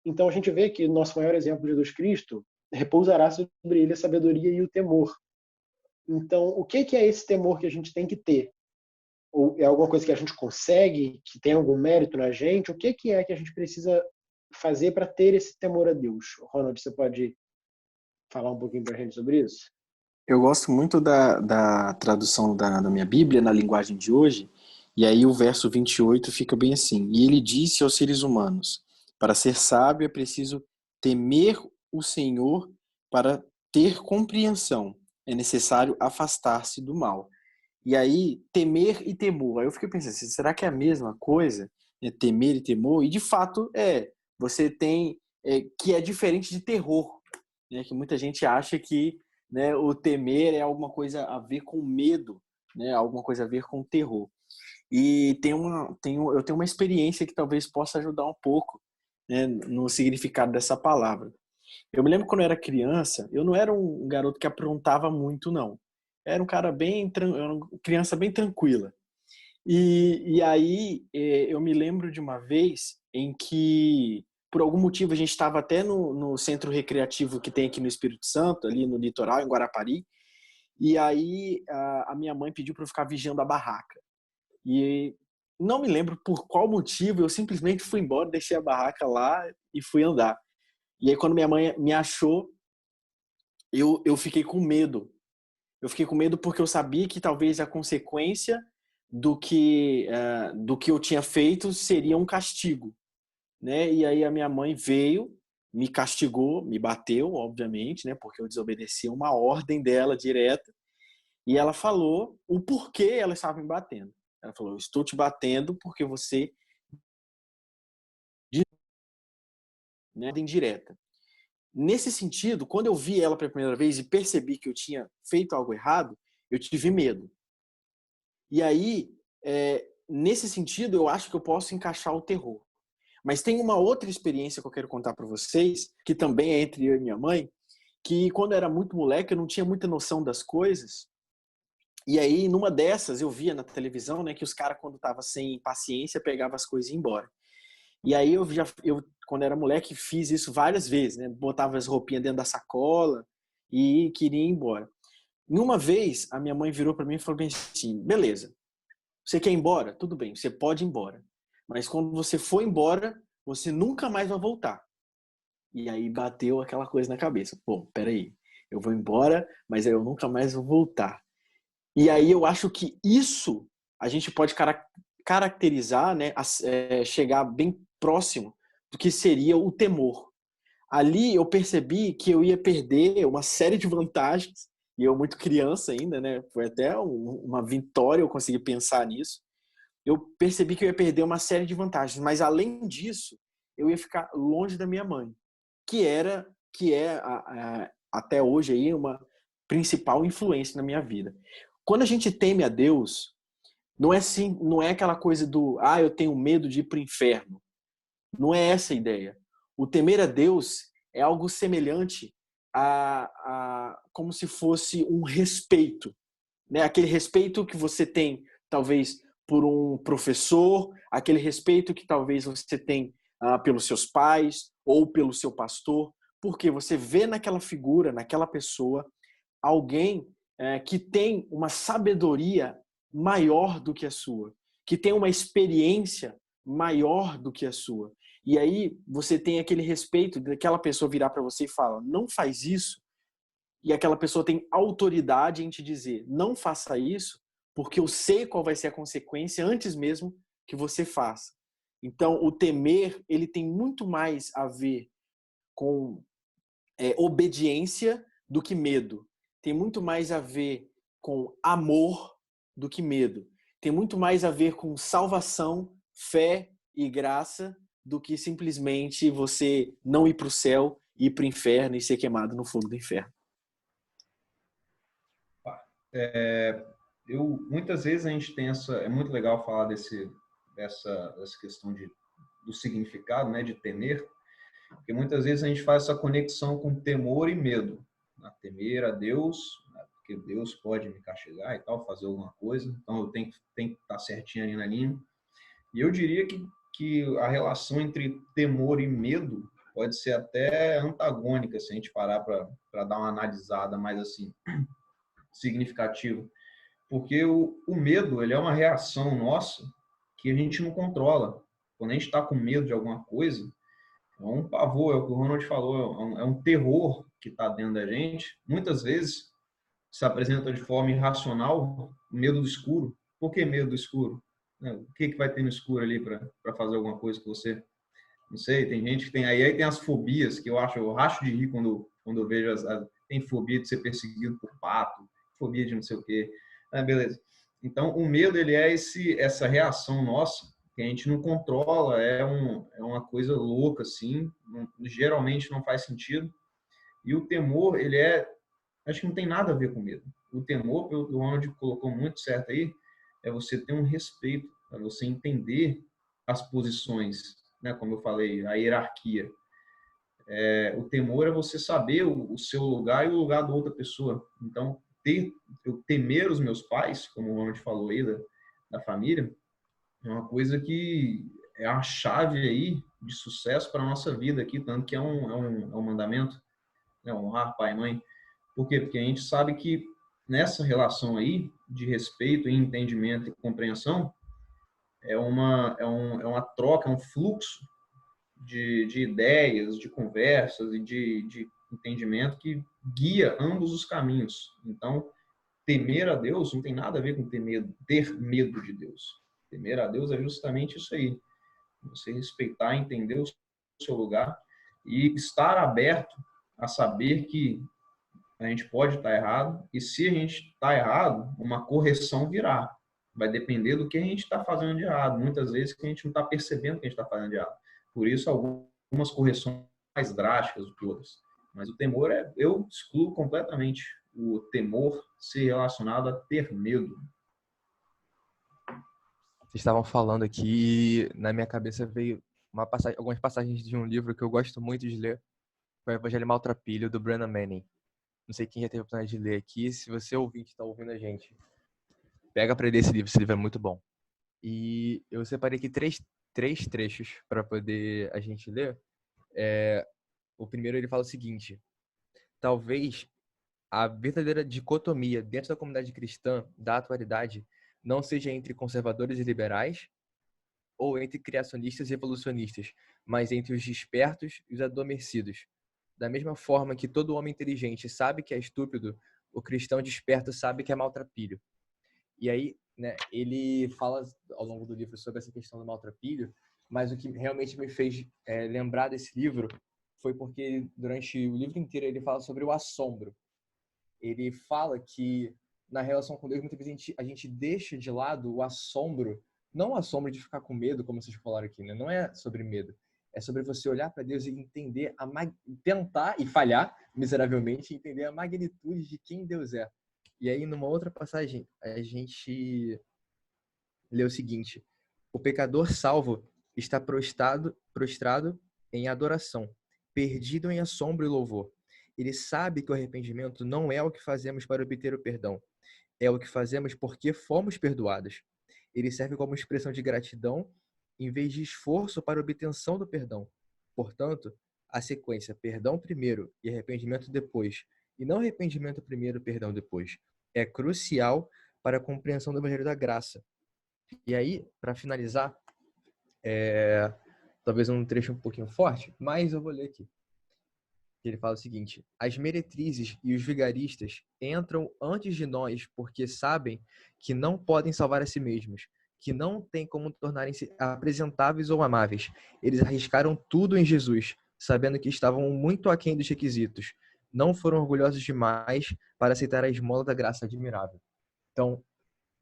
Então a gente vê que o nosso maior exemplo, Jesus Cristo, repousará sobre ele a sabedoria e o temor. Então, o que é esse temor que a gente tem que ter? Ou é alguma coisa que a gente consegue, que tem algum mérito na gente? O que é que a gente precisa fazer para ter esse temor a Deus? Ronald, você pode falar um pouquinho para a gente sobre isso? Eu gosto muito da tradução da minha Bíblia na linguagem de hoje, e aí o verso 28 fica bem assim: e ele disse aos seres humanos, para ser sábio é preciso temer o Senhor, para ter compreensão é necessário afastar-se do mal. E aí, temer e temor. Aí eu fiquei pensando, será que é a mesma coisa? Temer e temor? E de fato você tem, que é diferente de terror, né? Que muita gente acha que, né, o temer é alguma coisa a ver com medo, né? Alguma coisa a ver com terror. E eu tenho uma experiência que talvez possa ajudar um pouco, né, no significado dessa palavra. Eu me lembro quando eu era criança, eu não era um garoto que aprontava muito, não. Era um cara era uma criança bem tranquila. E aí eu me lembro de uma vez em que, por algum motivo, a gente estava até no centro recreativo que tem aqui no Espírito Santo, ali no litoral, em Guarapari, e aí a minha mãe pediu para eu ficar vigiando a barraca. E não me lembro por qual motivo, eu simplesmente fui embora, deixei a barraca lá e fui andar. E aí quando minha mãe me achou, eu fiquei com medo. Eu fiquei com medo porque eu sabia que talvez a consequência do que eu tinha feito seria um castigo, né? E aí a minha mãe veio, me castigou, me bateu, obviamente, né? Porque eu desobedeci uma ordem dela direta. E ela falou o porquê ela estava me batendo. Ela falou: eu estou te batendo porque você, né, ordem direta. Nesse sentido, quando eu vi ela pela primeira vez e percebi que eu tinha feito algo errado, eu tive medo. E aí, nesse sentido, eu acho que eu posso encaixar o terror. Mas tem uma outra experiência que eu quero contar para vocês, que também é entre eu e minha mãe, que quando eu era muito moleque, eu não tinha muita noção das coisas. E aí, numa dessas, eu via na televisão, né, que os caras, quando estavam sem paciência, pegavam as coisas e ia embora. E aí, quando era moleque, fiz isso várias vezes, né? Botava as roupinhas dentro da sacola e queria ir embora. E uma vez, a minha mãe virou para mim e falou bem assim: beleza, você quer ir embora? Tudo bem, você pode ir embora. Mas quando você for embora, você nunca mais vai voltar. E aí bateu aquela coisa na cabeça. Pô, peraí, eu vou embora, mas eu nunca mais vou voltar. E aí eu acho que isso a gente pode caracterizar, né, chegar bem próximo do que seria o temor. Ali eu percebi que eu ia perder uma série de vantagens, e eu muito criança ainda, né, foi até uma vitória eu conseguir pensar nisso. Eu percebi que eu ia perder uma série de vantagens, mas além disso, eu ia ficar longe da minha mãe, que é até hoje aí uma principal influência na minha vida. Quando a gente teme a Deus, não é aquela coisa do eu tenho medo de ir para o inferno. Não é essa a ideia. O temer a Deus é algo semelhante a como se fosse um respeito, né? Aquele respeito que você tem, talvez, por um professor, aquele respeito que talvez você tem pelos seus pais ou pelo seu pastor, porque você vê naquela figura, naquela pessoa, alguém que tem uma sabedoria maior do que a sua, que tem uma experiência maior do que a sua. E aí você tem aquele respeito daquela pessoa virar para você e falar: não faz isso. E aquela pessoa tem autoridade em te dizer: não faça isso, porque eu sei qual vai ser a consequência antes mesmo que você faça. Então, o temer, ele tem muito mais a ver com obediência do que medo. Tem muito mais a ver com amor do que medo. Tem muito mais a ver com salvação, fé e graça do que simplesmente você não ir para o céu, ir para o inferno e ser queimado no fogo do inferno. Muitas vezes a gente tem é muito legal falar dessa questão do significado, né, de temer, porque muitas vezes a gente faz essa conexão com temor e medo, né? Temer a Deus, né, porque Deus pode me castigar e tal, fazer alguma coisa, então eu tenho que estar certinho ali na linha. E eu diria que a relação entre temor e medo pode ser até antagônica, se a gente parar para dar uma analisada mais assim significativa. Porque o medo, ele é uma reação nossa que a gente não controla. Quando a gente está com medo de alguma coisa, é um pavor, é o que o Ronald falou, é um terror que está dentro da gente. Muitas vezes se apresenta de forma irracional, medo do escuro. Por que medo do escuro? O que vai ter no escuro ali para fazer alguma coisa com você? Não sei, tem gente que tem... Aí tem as fobias, que eu racho de rir quando eu vejo tem fobia de ser perseguido por pato, fobia de não sei o quê. Beleza. Então, o medo, ele é essa reação nossa, que a gente não controla, é uma coisa louca, assim, geralmente não faz sentido. E o temor, acho que não tem nada a ver com medo. O temor, o Ronald colocou muito certo aí, é você ter um respeito, é você entender as posições, né? Como eu falei, a hierarquia. O temor é você saber o seu lugar e o lugar da outra pessoa. Então, eu temer os meus pais, como o Ronald falou aí da família, é uma coisa que é a chave aí de sucesso para a nossa vida aqui, tanto que é um mandamento, né? Honrar pai e mãe. Por quê? Porque a gente sabe que nessa relação aí de respeito, entendimento e compreensão, é uma troca, é um fluxo de ideias, de conversas e de entendimento que guia ambos os caminhos. Então, temer a Deus não tem nada a ver com ter medo de Deus. Temer a Deus é justamente isso aí. Você respeitar, entender o seu lugar e estar aberto a saber que a gente pode estar errado e se a gente está errado, uma correção virá. Vai depender do que a gente está fazendo de errado. Muitas vezes que a gente não está percebendo que a gente está fazendo de errado. Por isso, algumas correções mais drásticas do que outras. Mas o temor eu excluo completamente o temor ser relacionado a ter medo. Vocês estavam falando aqui, na minha cabeça veio algumas passagens de um livro que eu gosto muito de ler, foi o Evangelho Maltrapilho, do Brennan Manning. Não sei quem já teve a oportunidade de ler aqui. Se você ouvinte está ouvindo a gente, pega para ler esse livro é muito bom. E eu separei aqui três trechos para poder a gente ler. O primeiro ele fala o seguinte: talvez a verdadeira dicotomia dentro da comunidade cristã da atualidade não seja entre conservadores e liberais ou entre criacionistas e evolucionistas, mas entre os despertos e os adormecidos. Da mesma forma que todo homem inteligente sabe que é estúpido, o cristão desperto sabe que é maltrapilho. E aí, né, ele fala ao longo do livro sobre essa questão do maltrapilho, mas o que realmente me fez lembrar desse livro foi porque durante o livro inteiro ele fala sobre o assombro. Ele fala que na relação com Deus muitas vezes a gente deixa de lado o assombro, não o assombro de ficar com medo, como vocês falaram aqui, né? Não é sobre medo, é sobre você olhar para Deus e entender, tentar e falhar miseravelmente, entender a magnitude de quem Deus é. E aí, numa outra passagem, a gente lê o seguinte: o pecador salvo está prostrado em adoração, perdido em assombro e louvor. Ele sabe que o arrependimento não é o que fazemos para obter o perdão, é o que fazemos porque fomos perdoados. Ele serve como expressão de gratidão em vez de esforço para a obtenção do perdão. Portanto, a sequência perdão primeiro e arrependimento depois, e não arrependimento primeiro e perdão depois, é crucial para a compreensão do Evangelho da Graça. E aí, para finalizar, talvez um trecho um pouquinho forte, mas eu vou ler aqui. Ele fala o seguinte: as meretrizes e os vigaristas entram antes de nós porque sabem que não podem salvar a si mesmos, que não têm como tornarem-se apresentáveis ou amáveis. Eles arriscaram tudo em Jesus, sabendo que estavam muito aquém dos requisitos. Não foram orgulhosos demais para aceitar a esmola da graça admirável. Então,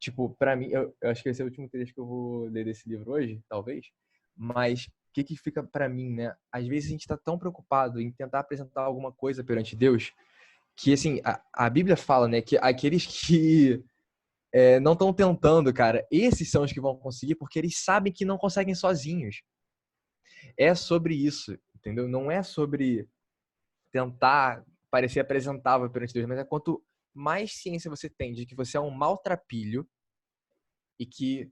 tipo, para mim, eu acho que esse é o último trecho que eu vou ler desse livro hoje, talvez, mas o que fica para mim, né? Às vezes a gente está tão preocupado em tentar apresentar alguma coisa perante Deus que, assim, a Bíblia fala, né, que aqueles que não estão tentando, cara, esses são os que vão conseguir porque eles sabem que não conseguem sozinhos. É sobre isso, entendeu? Não é sobre tentar parecer apresentável perante Deus, mas é quanto mais ciência você tem de que você é um maltrapilho e que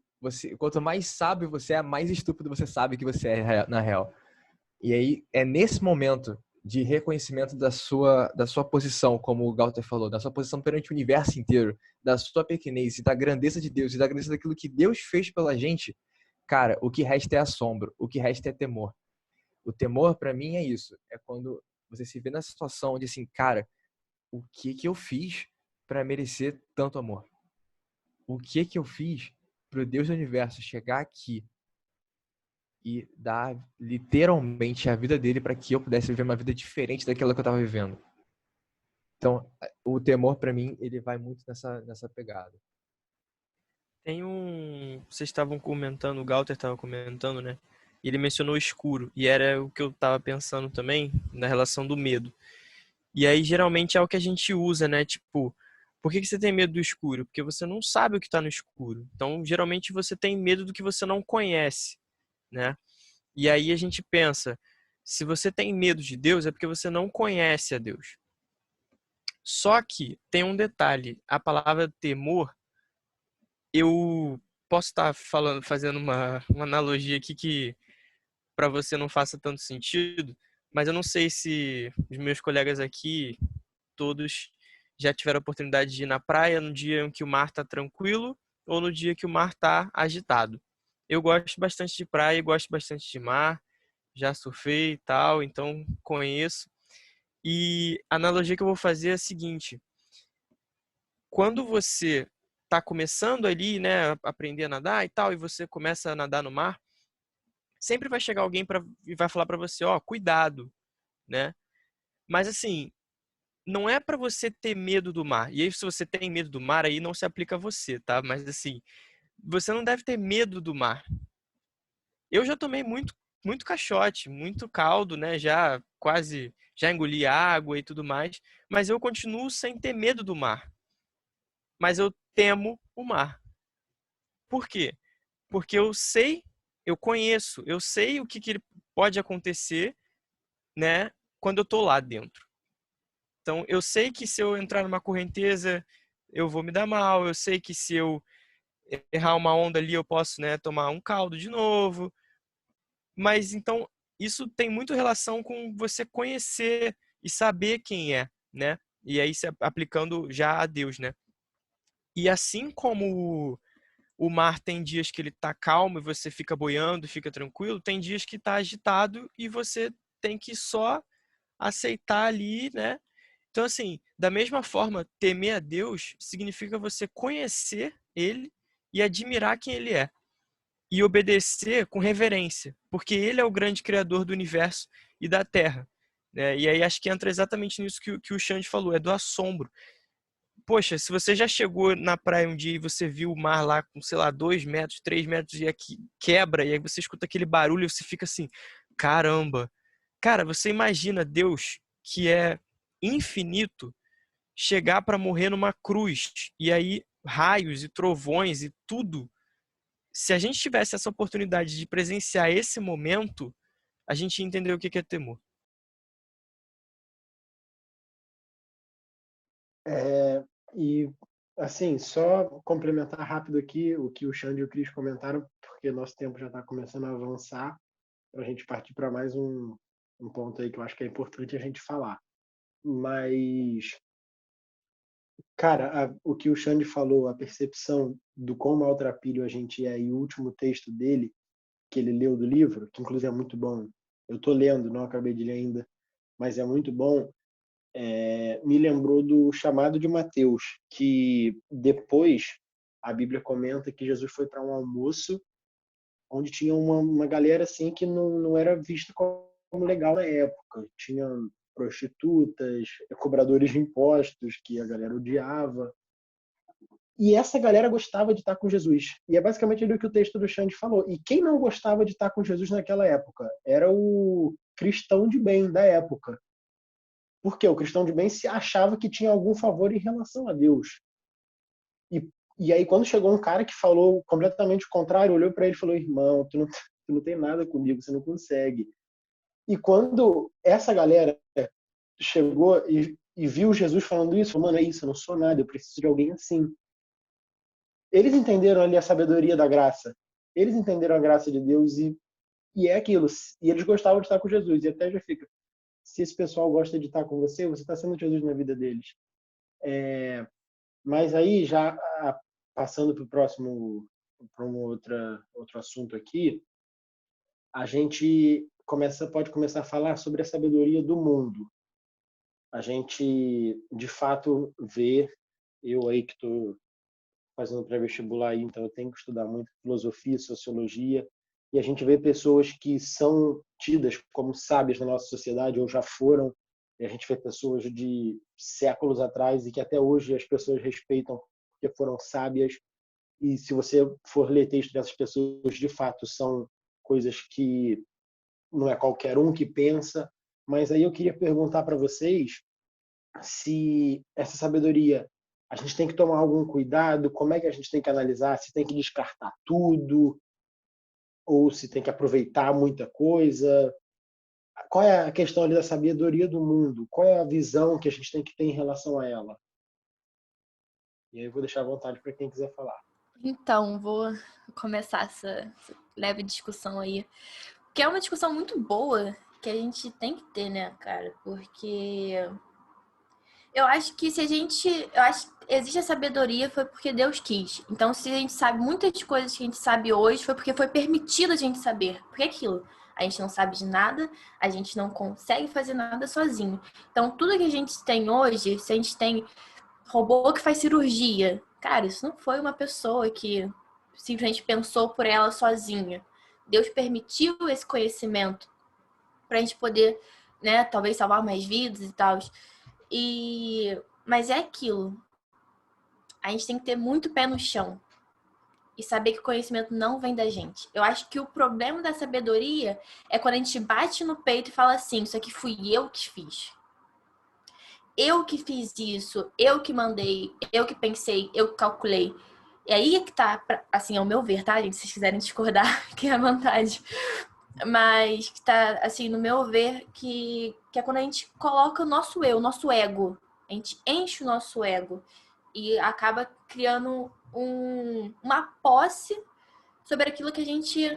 quanto mais sábio você é, mais estúpido você sabe que você é na real. E aí é nesse momento de reconhecimento da sua posição, como o Galter falou, da sua posição perante o universo inteiro, da sua pequenez e da grandeza de Deus e da grandeza daquilo que Deus fez pela gente, cara, o que resta é assombro, o que resta é temor. O temor para mim é isso, é quando você se vê na situação de assim, cara, o que eu fiz para merecer tanto amor? O que eu fiz para o Deus do universo chegar aqui e dar literalmente a vida dele para que eu pudesse viver uma vida diferente daquela que eu estava vivendo? Então, o temor para mim, ele vai muito nessa pegada. Vocês estavam comentando, o Galter estava comentando, né? E ele mencionou o escuro, e era o que eu estava pensando também, na relação do medo. E aí, geralmente, é o que a gente usa, né? Tipo, Por que você tem medo do escuro? Porque você não sabe o que está no escuro. Então, geralmente, você tem medo do que você não conhece, né? E aí a gente pensa, se você tem medo de Deus, é porque você não conhece a Deus. Só que tem um detalhe, a palavra temor, eu posso estar fazendo uma analogia aqui que para você não faça tanto sentido, mas eu não sei se os meus colegas aqui, todos, já tiveram a oportunidade de ir na praia no dia em que o mar está tranquilo ou no dia que o mar está agitado. Eu gosto bastante de praia e gosto bastante de mar, já surfei e tal, então conheço. E a analogia que eu vou fazer é a seguinte: quando você está começando ali, né, a aprender a nadar e tal, e você começa a nadar no mar, sempre vai chegar alguém e vai falar para você, ó, cuidado, né? Mas assim, não é para você ter medo do mar. E aí, se você tem medo do mar, aí não se aplica a você, tá? Mas assim, você não deve ter medo do mar. Eu já tomei muito caixote, muito caldo, né? Já engoli água e tudo mais, mas eu continuo sem ter medo do mar. Mas eu temo o mar. Por quê? Porque eu conheço, eu sei o que pode acontecer, né, quando eu tô lá dentro. Então, eu sei que se eu entrar numa correnteza, eu vou me dar mal, eu sei que se eu errar uma onda ali, eu posso, né, tomar um caldo de novo. Mas então, isso tem muito relação com você conhecer e saber quem é, né? E aí se aplicando já a Deus, né? E assim como o mar tem dias que ele tá calmo e você fica boiando, fica tranquilo, tem dias que tá agitado e você tem que só aceitar ali, né? Então, assim, da mesma forma, temer a Deus significa você conhecer Ele e admirar quem Ele é. E obedecer com reverência, porque Ele é o grande criador do universo e da Terra. Né? E aí acho que entra exatamente nisso que o Xande falou, é do assombro. Poxa, se você já chegou na praia um dia e você viu o mar lá com, sei lá, 2 metros, 3 metros e aqui quebra, e aí você escuta aquele barulho e você fica assim, caramba. Cara, você imagina Deus, que é infinito, chegar para morrer numa cruz, e aí raios e trovões e tudo. Se a gente tivesse essa oportunidade de presenciar esse momento, a gente ia entender o que é temor. E, assim, só complementar rápido aqui o que o Xande e o Cris comentaram, porque nosso tempo já está começando a avançar, para a gente partir para mais um ponto aí que eu acho que é importante a gente falar. Mas, cara, o que o Xande falou, a percepção do quão maltrapilho a gente é, e o último texto dele, que ele leu do livro, que inclusive é muito bom, eu estou lendo, não acabei de ler ainda, mas é muito bom, me lembrou do chamado de Mateus, que depois a Bíblia comenta que Jesus foi para um almoço onde tinha uma galera assim que não era vista como legal na época. Tinha prostitutas, cobradores de impostos que a galera odiava. E essa galera gostava de estar com Jesus. E é basicamente o que o texto do Xande falou. E quem não gostava de estar com Jesus naquela época? Era o cristão de bem da época. Porque o cristão de bem se achava que tinha algum favor em relação a Deus. E aí, quando chegou um cara que falou completamente o contrário, olhou para ele e falou: irmão, tu não tem nada comigo, você não consegue. E quando essa galera chegou e viu Jesus falando isso, falou: mano, é isso, eu não sou nada, eu preciso de alguém assim. Eles entenderam ali a sabedoria da graça. Eles entenderam a graça de Deus e é aquilo. E eles gostavam de estar com Jesus. E até já fica: se esse pessoal gosta de estar com você, você está sendo Jesus na vida deles. Mas aí, já passando para o próximo, para outro assunto aqui, a gente pode começar a falar sobre a sabedoria do mundo. A gente, de fato, vê, eu aí que estou fazendo pré-vestibular, então eu tenho que estudar muito filosofia, sociologia, e a gente vê pessoas que são tidas como sábias na nossa sociedade, ou já foram, e a gente vê pessoas de séculos atrás e que até hoje as pessoas respeitam porque foram sábias, e se você for ler texto dessas pessoas, de fato, são coisas que não é qualquer um que pensa. Mas aí eu queria perguntar para vocês se essa sabedoria A gente tem que tomar algum cuidado? Como é que a gente tem que analisar? Se tem que descartar tudo ou se tem que aproveitar muita coisa? Qual é a questão ali da sabedoria do mundo? Qual é a visão que a gente tem que ter em relação a ela? E aí eu vou deixar à vontade para quem quiser falar. Então, vou começar essa leve discussão aí. Que é uma discussão muito boa que a gente tem que ter, né, cara? Porque eu acho que eu acho que existe a sabedoria foi porque Deus quis. Então, se a gente sabe muitas coisas que a gente sabe hoje, foi porque foi permitido a gente saber. Porque é aquilo, a gente não sabe de nada, a gente não consegue fazer nada sozinho. Então, tudo que a gente tem hoje, se a gente tem robô que faz cirurgia, cara, isso não foi uma pessoa que simplesmente pensou por ela sozinha. Deus permitiu esse conhecimento pra gente poder, né, talvez salvar mais vidas e tal. Mas é aquilo. A gente tem que ter muito pé no chão e saber que o conhecimento não vem da gente. Eu acho que o problema da sabedoria é quando a gente bate no peito e fala assim, isso aqui fui eu que fiz. Eu que fiz isso, eu que mandei, eu que pensei, eu que calculei. E aí é que tá, assim, ao meu ver, tá, gente? Se vocês quiserem discordar, que é a vantagem. Mas que tá, assim, no meu ver, que é quando a gente coloca o nosso eu, o nosso ego. A gente enche o nosso ego e acaba criando uma posse sobre aquilo que a gente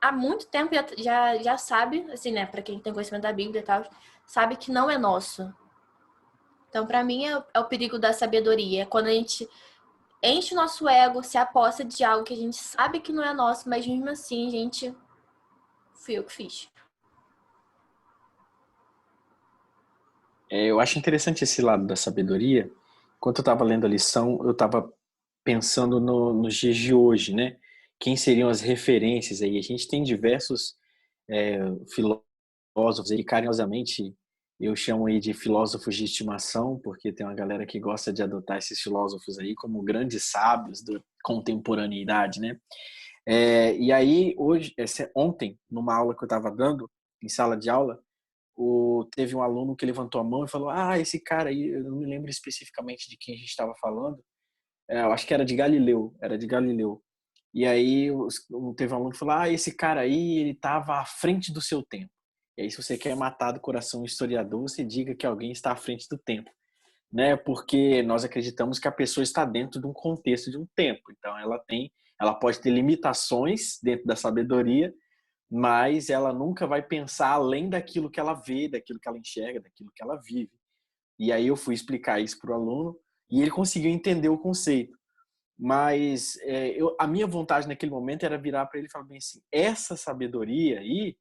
há muito tempo já sabe, assim, né? Pra quem tem conhecimento da Bíblia e tal, sabe que não é nosso. Então, pra mim, é o perigo da sabedoria. É quando a gente enche o nosso ego, se aposta de algo que a gente sabe que não é nosso, mas mesmo assim, a gente... Fui eu que fiz. Eu acho interessante esse lado da sabedoria. Enquanto eu estava lendo a lição, eu estava pensando nos dias de hoje, né? Quem seriam as referências aí? A gente tem diversos filósofos aí, carinhosamente eu chamo aí de filósofos de estimação, porque tem uma galera que gosta de adotar esses filósofos aí como grandes sábios da contemporaneidade, né? E aí, ontem, numa aula que eu estava dando, em sala de aula, teve um aluno que levantou a mão e falou: Ah, esse cara aí, eu não me lembro especificamente de quem a gente estava falando, eu acho que era de Galileu, E aí teve um aluno que falou: Ah, esse cara aí, ele estava à frente do seu tempo. E aí, se você quer matar do coração um historiador, você diga que alguém está à frente do tempo, né? Porque nós acreditamos que a pessoa está dentro de um contexto de um tempo. Então, ela pode ter limitações dentro da sabedoria, mas ela nunca vai pensar além daquilo que ela vê, daquilo que ela enxerga, daquilo que ela vive. E aí eu fui explicar isso para o aluno e ele conseguiu entender o conceito. Mas a minha vontade naquele momento era virar para ele e falar bem assim: essa sabedoria aí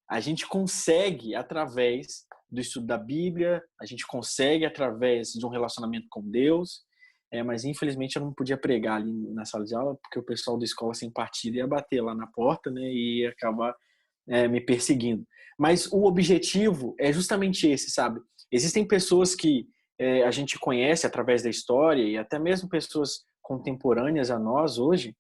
a gente consegue através do estudo da Bíblia, a gente consegue através de um relacionamento com Deus, mas infelizmente eu não podia pregar ali na sala de aula porque o pessoal da escola sem partido ia bater lá na porta, né, e ia acabar me perseguindo. Mas o objetivo é justamente esse, sabe? Existem pessoas que a gente conhece através da história e até mesmo pessoas contemporâneas a nós hoje,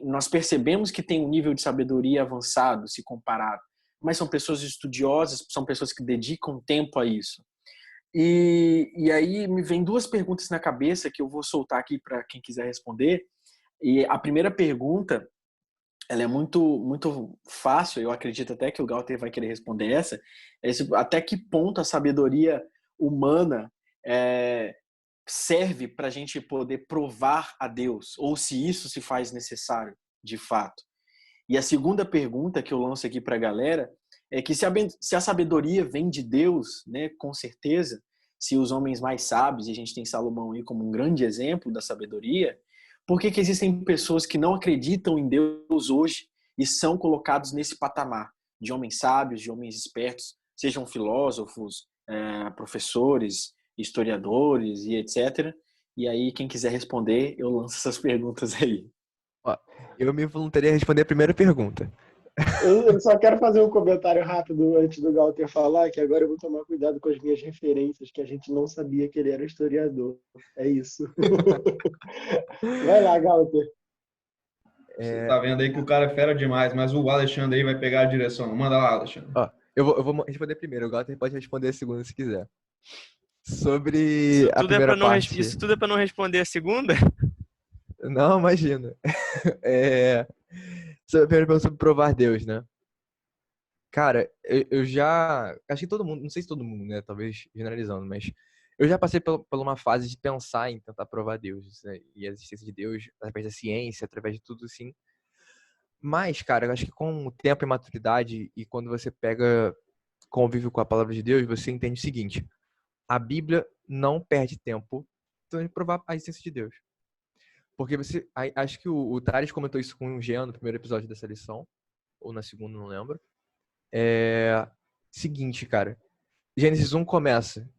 nós percebemos que tem um nível de sabedoria avançado se comparado, mas são pessoas estudiosas, são pessoas que dedicam tempo a isso. E aí me vem duas perguntas na cabeça que eu vou soltar aqui para quem quiser responder. E a primeira pergunta, ela é muito, muito fácil, eu acredito até que o Galter vai querer responder essa, até que ponto a sabedoria humana serve para a gente poder provar a Deus, ou se isso se faz necessário, de fato. E a segunda pergunta que eu lanço aqui para a galera é que se a sabedoria vem de Deus, né, com certeza, se os homens mais sábios, e a gente tem Salomão aí como um grande exemplo da sabedoria, por que existem pessoas que não acreditam em Deus hoje e são colocados nesse patamar de homens sábios, de homens espertos, sejam filósofos, professores, historiadores e etc. E aí, quem quiser responder, eu lanço essas perguntas aí. Ó, eu me voluntariei a responder a primeira pergunta. Eu só quero fazer um comentário rápido antes do Galter falar, que agora eu vou tomar cuidado com as minhas referências, que a gente não sabia que ele era historiador. É isso. Vai lá, Galter. Você tá vendo aí que o cara é fera demais, mas o Alexandre aí vai pegar a direção. Manda lá, Alexandre. Ó, eu vou responder primeiro, o Galter pode responder a segunda se quiser. Sobre a primeira parte. Isso tudo é para não responder a segunda? Não, imagina. Sobre a primeira pergunta sobre provar Deus, né? Cara, eu já. Acho que todo mundo, não sei se todo mundo, né? Talvez generalizando, mas eu já passei por uma fase de pensar em tentar provar Deus, né? E a existência de Deus através da ciência, através de tudo assim. Mas, cara, eu acho que com o tempo e maturidade e quando você convive com a palavra de Deus, você entende o seguinte: a Bíblia não perde tempo tentando provar a existência de Deus. Porque acho que o Thales comentou isso com o Jean no primeiro episódio dessa lição, ou na segunda, não lembro. Seguinte, cara. Gênesis 1 começa.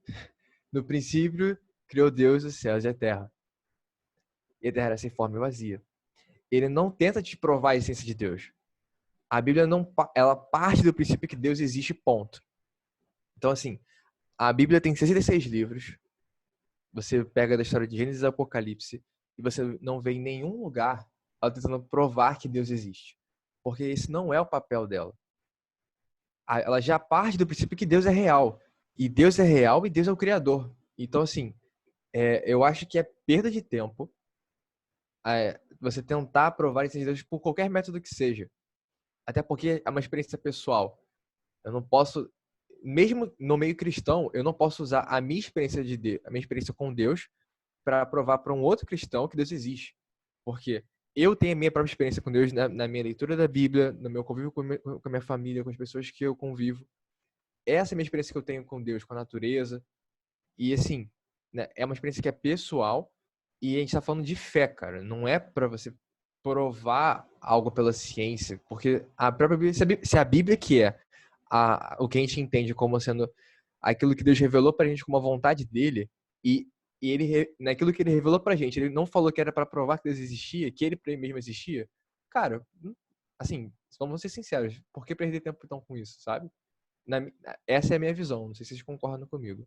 No princípio, criou Deus os céus e a terra. E a terra era sem forma e vazia. Ele não tenta te provar a essência de Deus. A Bíblia ela parte do princípio que Deus existe, ponto. Então, assim, a Bíblia tem 66 livros. Você pega da história de Gênesis e Apocalipse e você não vê em nenhum lugar ela tentando provar que Deus existe. Porque esse não é o papel dela. Ela já parte do princípio que Deus é real. E Deus é real e Deus é o Criador. Então, assim, eu acho que é perda de tempo você tentar provar a existência de Deus por qualquer método que seja. Até porque é uma experiência pessoal. Eu não posso, mesmo no meio cristão, eu não posso usar a minha experiência a minha experiência com Deus para provar para um outro cristão que Deus existe. Porque eu tenho a minha própria experiência com Deus na minha leitura da Bíblia, no meu convívio com a minha família, com as pessoas que eu convivo. Essa é a minha experiência que eu tenho com Deus, com a natureza. E assim, né, é uma experiência que é pessoal e a gente está falando de fé, cara. Não é para você provar algo pela ciência, porque a própria Bíblia, se a Bíblia que é o que a gente entende como sendo aquilo que Deus revelou pra gente como a vontade dele, e ele, naquilo que ele revelou pra gente, ele não falou que era para provar que Deus existia, que ele mesmo existia. Cara, assim, vamos ser sinceros, por que perder tempo então com isso, sabe? Essa é a minha visão, não sei se vocês concordam comigo.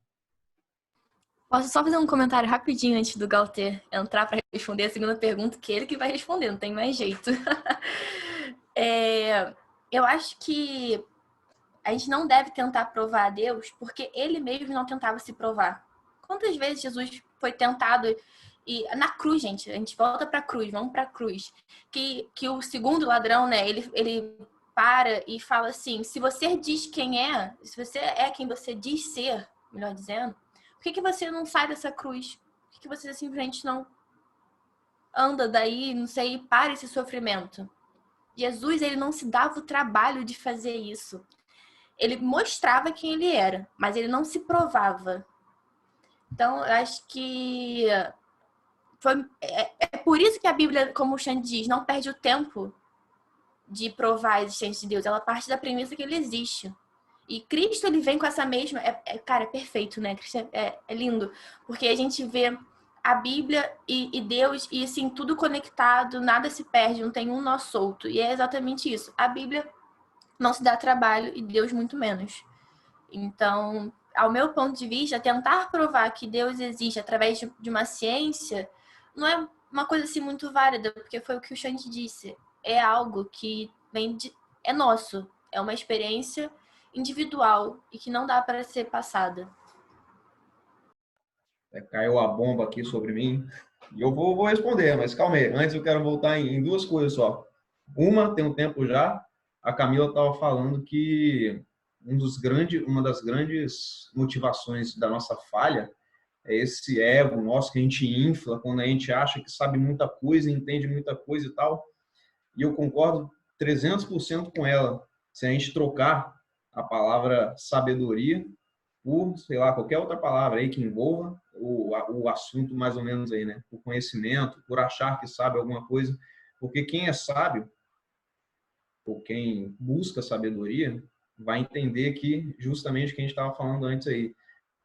Posso só fazer um comentário rapidinho antes do Galter entrar para responder a segunda pergunta, que ele que vai responder, não tem mais jeito. Eu acho que a gente não deve tentar provar a Deus porque ele mesmo não tentava se provar. Quantas vezes Jesus foi tentado e na cruz, gente, a gente volta para a cruz, vamos para a cruz, que o segundo ladrão, né, ele para e fala assim: se você diz quem é, se você é quem você diz ser, melhor dizendo, por que você não sai dessa cruz? Por que você simplesmente não anda daí, não sei, e para esse sofrimento? Jesus, ele não se dava o trabalho de fazer isso. Ele mostrava quem ele era, mas ele não se provava. Então, eu acho que é por isso que a Bíblia, como o Xande diz, não perde o tempo de provar a existência de Deus. Ela parte da premissa que ele existe. E Cristo, ele vem com essa mesma... cara, é perfeito, né? Cristo é lindo. Porque a gente vê a Bíblia e Deus, e assim, tudo conectado, nada se perde, não tem um nó solto. E é exatamente isso. A Bíblia não se dá trabalho e Deus muito menos. Então, ao meu ponto de vista, tentar provar que Deus existe através de uma ciência não é uma coisa assim muito válida, porque foi o que o Xande disse. É algo que é nosso. É uma experiência individual e que não dá para ser passada. Caiu a bomba aqui sobre mim e eu vou responder, mas calma aí. Antes eu quero voltar em duas coisas só. Uma, tem um tempo já, a Camila estava falando que uma das grandes motivações da nossa falha é esse ego nosso que a gente infla quando a gente acha que sabe muita coisa, entende muita coisa e tal. E eu concordo 300% com ela. Se a gente trocar a palavra sabedoria por, sei lá, qualquer outra palavra aí que envolva o assunto mais ou menos aí, né? Por conhecimento, por achar que sabe alguma coisa. Porque quem é sábio, ou quem busca sabedoria, vai entender que justamente o que a gente estava falando antes aí.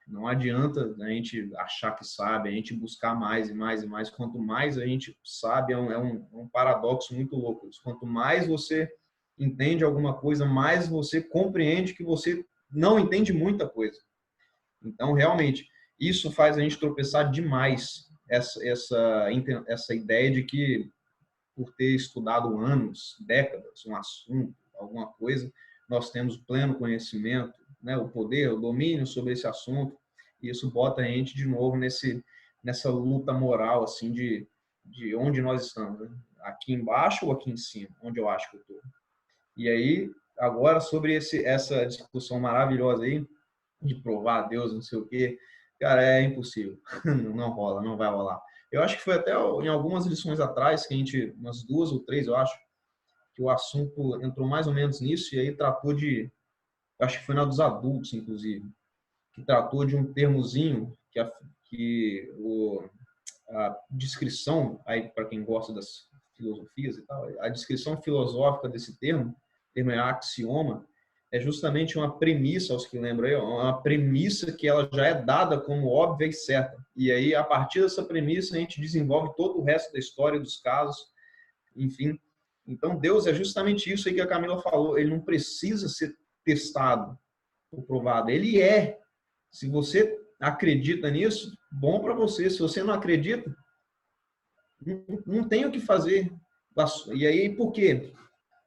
Não adianta a gente achar que sabe, a gente buscar mais e mais e mais. Quanto mais a gente sabe, é um paradoxo muito louco. Quanto mais você entende alguma coisa, mais você compreende que você não entende muita coisa. Então, realmente, isso faz a gente tropeçar demais essa ideia de que, por ter estudado anos, décadas, um assunto, alguma coisa, nós temos pleno conhecimento, né, o poder, o domínio sobre esse assunto. E isso bota a gente de novo nessa luta moral, assim, de onde nós estamos, né? Aqui embaixo ou aqui em cima, onde eu acho que eu estou. E aí, agora, sobre essa discussão maravilhosa aí, de provar a Deus, não sei o quê, cara, é impossível. Não rola, não vai rolar. Eu acho que foi até em algumas lições atrás, que a gente, umas 2 ou 3, eu acho, que o assunto entrou mais ou menos nisso, e aí tratou acho que foi na dos adultos, inclusive, que tratou de um termozinho a descrição, aí para quem gosta das filosofias e tal, a descrição filosófica desse termo é axioma, é justamente uma premissa, aos que lembram aí, uma premissa que ela já é dada como óbvia e certa. E aí, a partir dessa premissa, a gente desenvolve todo o resto da história, dos casos, enfim. Então, Deus é justamente isso aí que a Camila falou, ele não precisa ser testado ou provado, ele é. Se você acredita nisso, bom para você. Se você não acredita, não tem o que fazer. E aí, por quê?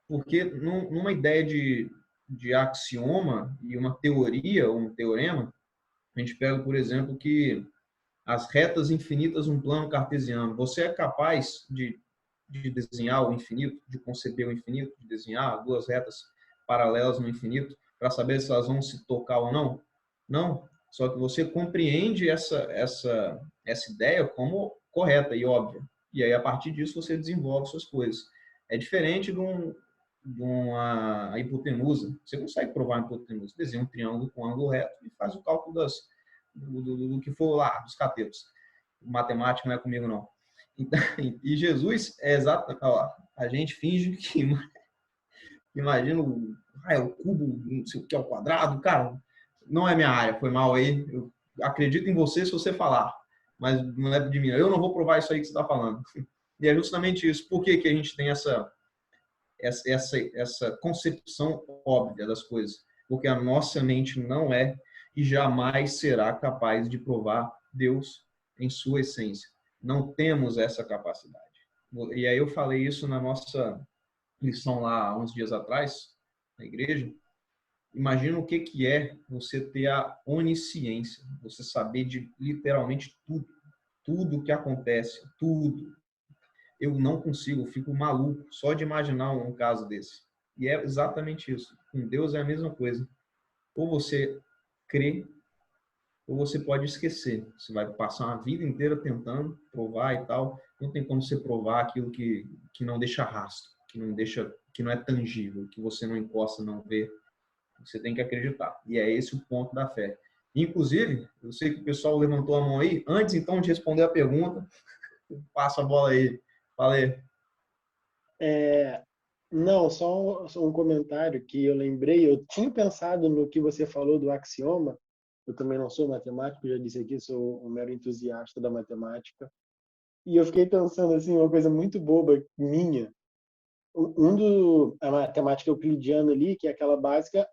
Porque numa ideia de axioma e uma teoria ou um teorema, a gente pega, por exemplo, que as retas infinitas num plano cartesiano, você é capaz de desenhar o infinito, de conceber o infinito, de desenhar 2 retas paralelas no infinito, para saber se elas vão se tocar ou não? Não. Só que você compreende essa ideia como correta e óbvia. E aí, a partir disso, você desenvolve suas coisas. É diferente de uma hipotenusa. Você consegue provar a hipotenusa. Desenha um triângulo com ângulo reto e faz o cálculo do que for lá, dos catetos. Matemática não é comigo, não. Então, e Jesus é exato. Ó, a gente finge que imagina o cubo, não sei o que é o quadrado, cara. Não é minha área, foi mal aí. Eu acredito em você se você falar, mas não é de mim. Eu não vou provar isso aí que você está falando. E é justamente isso. Por que a gente tem essa concepção óbvia das coisas? Porque a nossa mente não é e jamais será capaz de provar Deus em sua essência. Não temos essa capacidade. E aí eu falei isso na nossa lição lá há uns dias atrás, na igreja. Imagina o que é você ter a onisciência, você saber de literalmente tudo o que acontece, tudo. Eu não consigo, eu fico maluco só de imaginar um caso desse. E é exatamente isso. Com Deus é a mesma coisa. Ou você crê, ou você pode esquecer. Você vai passar uma vida inteira tentando provar e tal. Não tem como você provar aquilo que não deixa rastro, que não é tangível, que você não encosta, não vê. Você tem que acreditar. E é esse o ponto da fé. Inclusive, eu sei que o pessoal levantou a mão aí. Antes, então, de responder a pergunta, passa a bola aí. Fala aí. Não, só um comentário que eu lembrei. Eu tinha pensado no que você falou do axioma. Eu também não sou matemático, já disse aqui, sou um mero entusiasta da matemática. E eu fiquei pensando assim, uma coisa muito boba minha. A matemática euclidiana ali, que é aquela básica,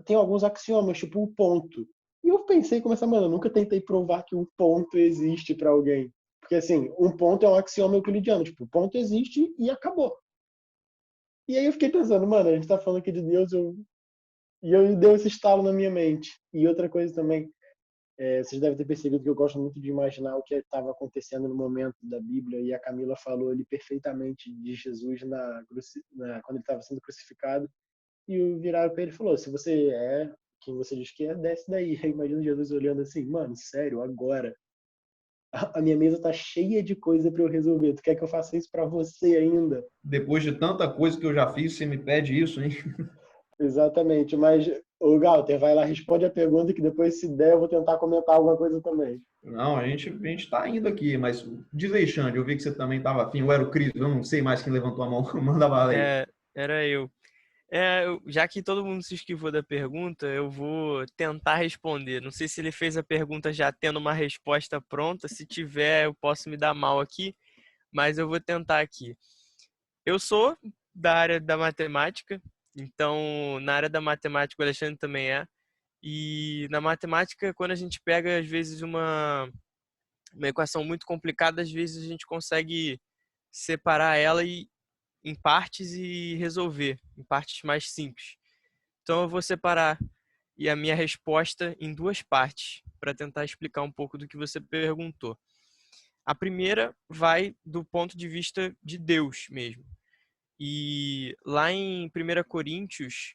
tem alguns axiomas, tipo o ponto. E eu pensei, mano, eu nunca tentei provar que um ponto existe para alguém. Porque assim, um ponto é um axioma euclidiano, tipo, o ponto existe e acabou. E aí eu fiquei pensando, mano, a gente tá falando aqui de Deus, e eu deu esse estalo na minha mente. E outra coisa também, vocês devem ter percebido que eu gosto muito de imaginar o que estava acontecendo no momento da Bíblia, e a Camila falou ali perfeitamente de Jesus quando ele estava sendo crucificado, e o viraram para ele e falou, se você é quem você diz que é, desce daí. Aí imagina Jesus olhando assim, mano, sério, agora? A minha mesa tá cheia de coisa para eu resolver, tu quer que eu faça isso para você ainda? Depois de tanta coisa que eu já fiz, você me pede isso, hein? Exatamente, mas o Galter, vai lá, responde a pergunta que depois, se der, eu vou tentar comentar alguma coisa também. Não, a gente tá indo aqui, mas diz aí, Xande, eu vi que você também estava afim, ou era o Cris, eu não sei mais quem levantou a mão, manda bala aí. Era eu. Já que todo mundo se esquivou da pergunta, eu vou tentar responder. Não sei se ele fez a pergunta já tendo uma resposta pronta. Se tiver, eu posso me dar mal aqui, mas eu vou tentar aqui. Eu sou da área da matemática, então na área da matemática o Alexandre também é. E na matemática, quando a gente pega, às vezes, uma equação muito complicada, às vezes a gente consegue separar ela em partes e resolver, em partes mais simples. Então eu vou separar e a minha resposta em duas partes, para tentar explicar um pouco do que você perguntou. A primeira vai do ponto de vista de Deus mesmo. E lá em 1 Coríntios,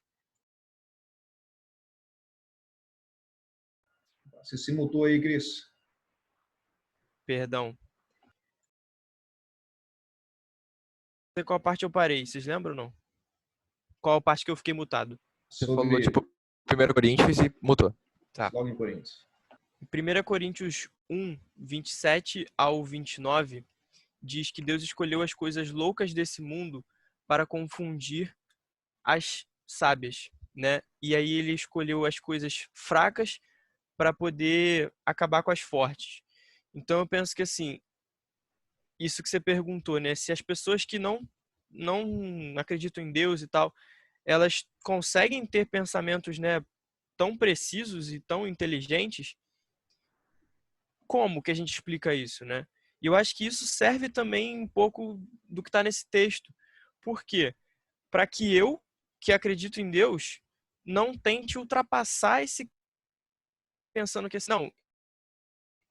Você se mutou aí, Cris. perdão, não sei qual parte eu parei, vocês lembram ou não? Qual a parte que eu fiquei mutado? Você falou, tipo, 1 Coríntios e mudou. Tá. Logo em Coríntios. Em 1 Coríntios 1, 27 ao 29, diz que Deus escolheu as coisas loucas desse mundo para confundir as sábias, né? E aí ele escolheu as coisas fracas para poder acabar com as fortes. Então eu penso que assim, isso que você perguntou, né? Se as pessoas que não acreditam em Deus e tal, elas conseguem ter pensamentos, né, tão precisos e tão inteligentes, como que a gente explica isso, né? E eu acho que isso serve também um pouco do que está nesse texto. Por quê? Para que eu, que acredito em Deus, não tente ultrapassar esse pensando que assim, não, o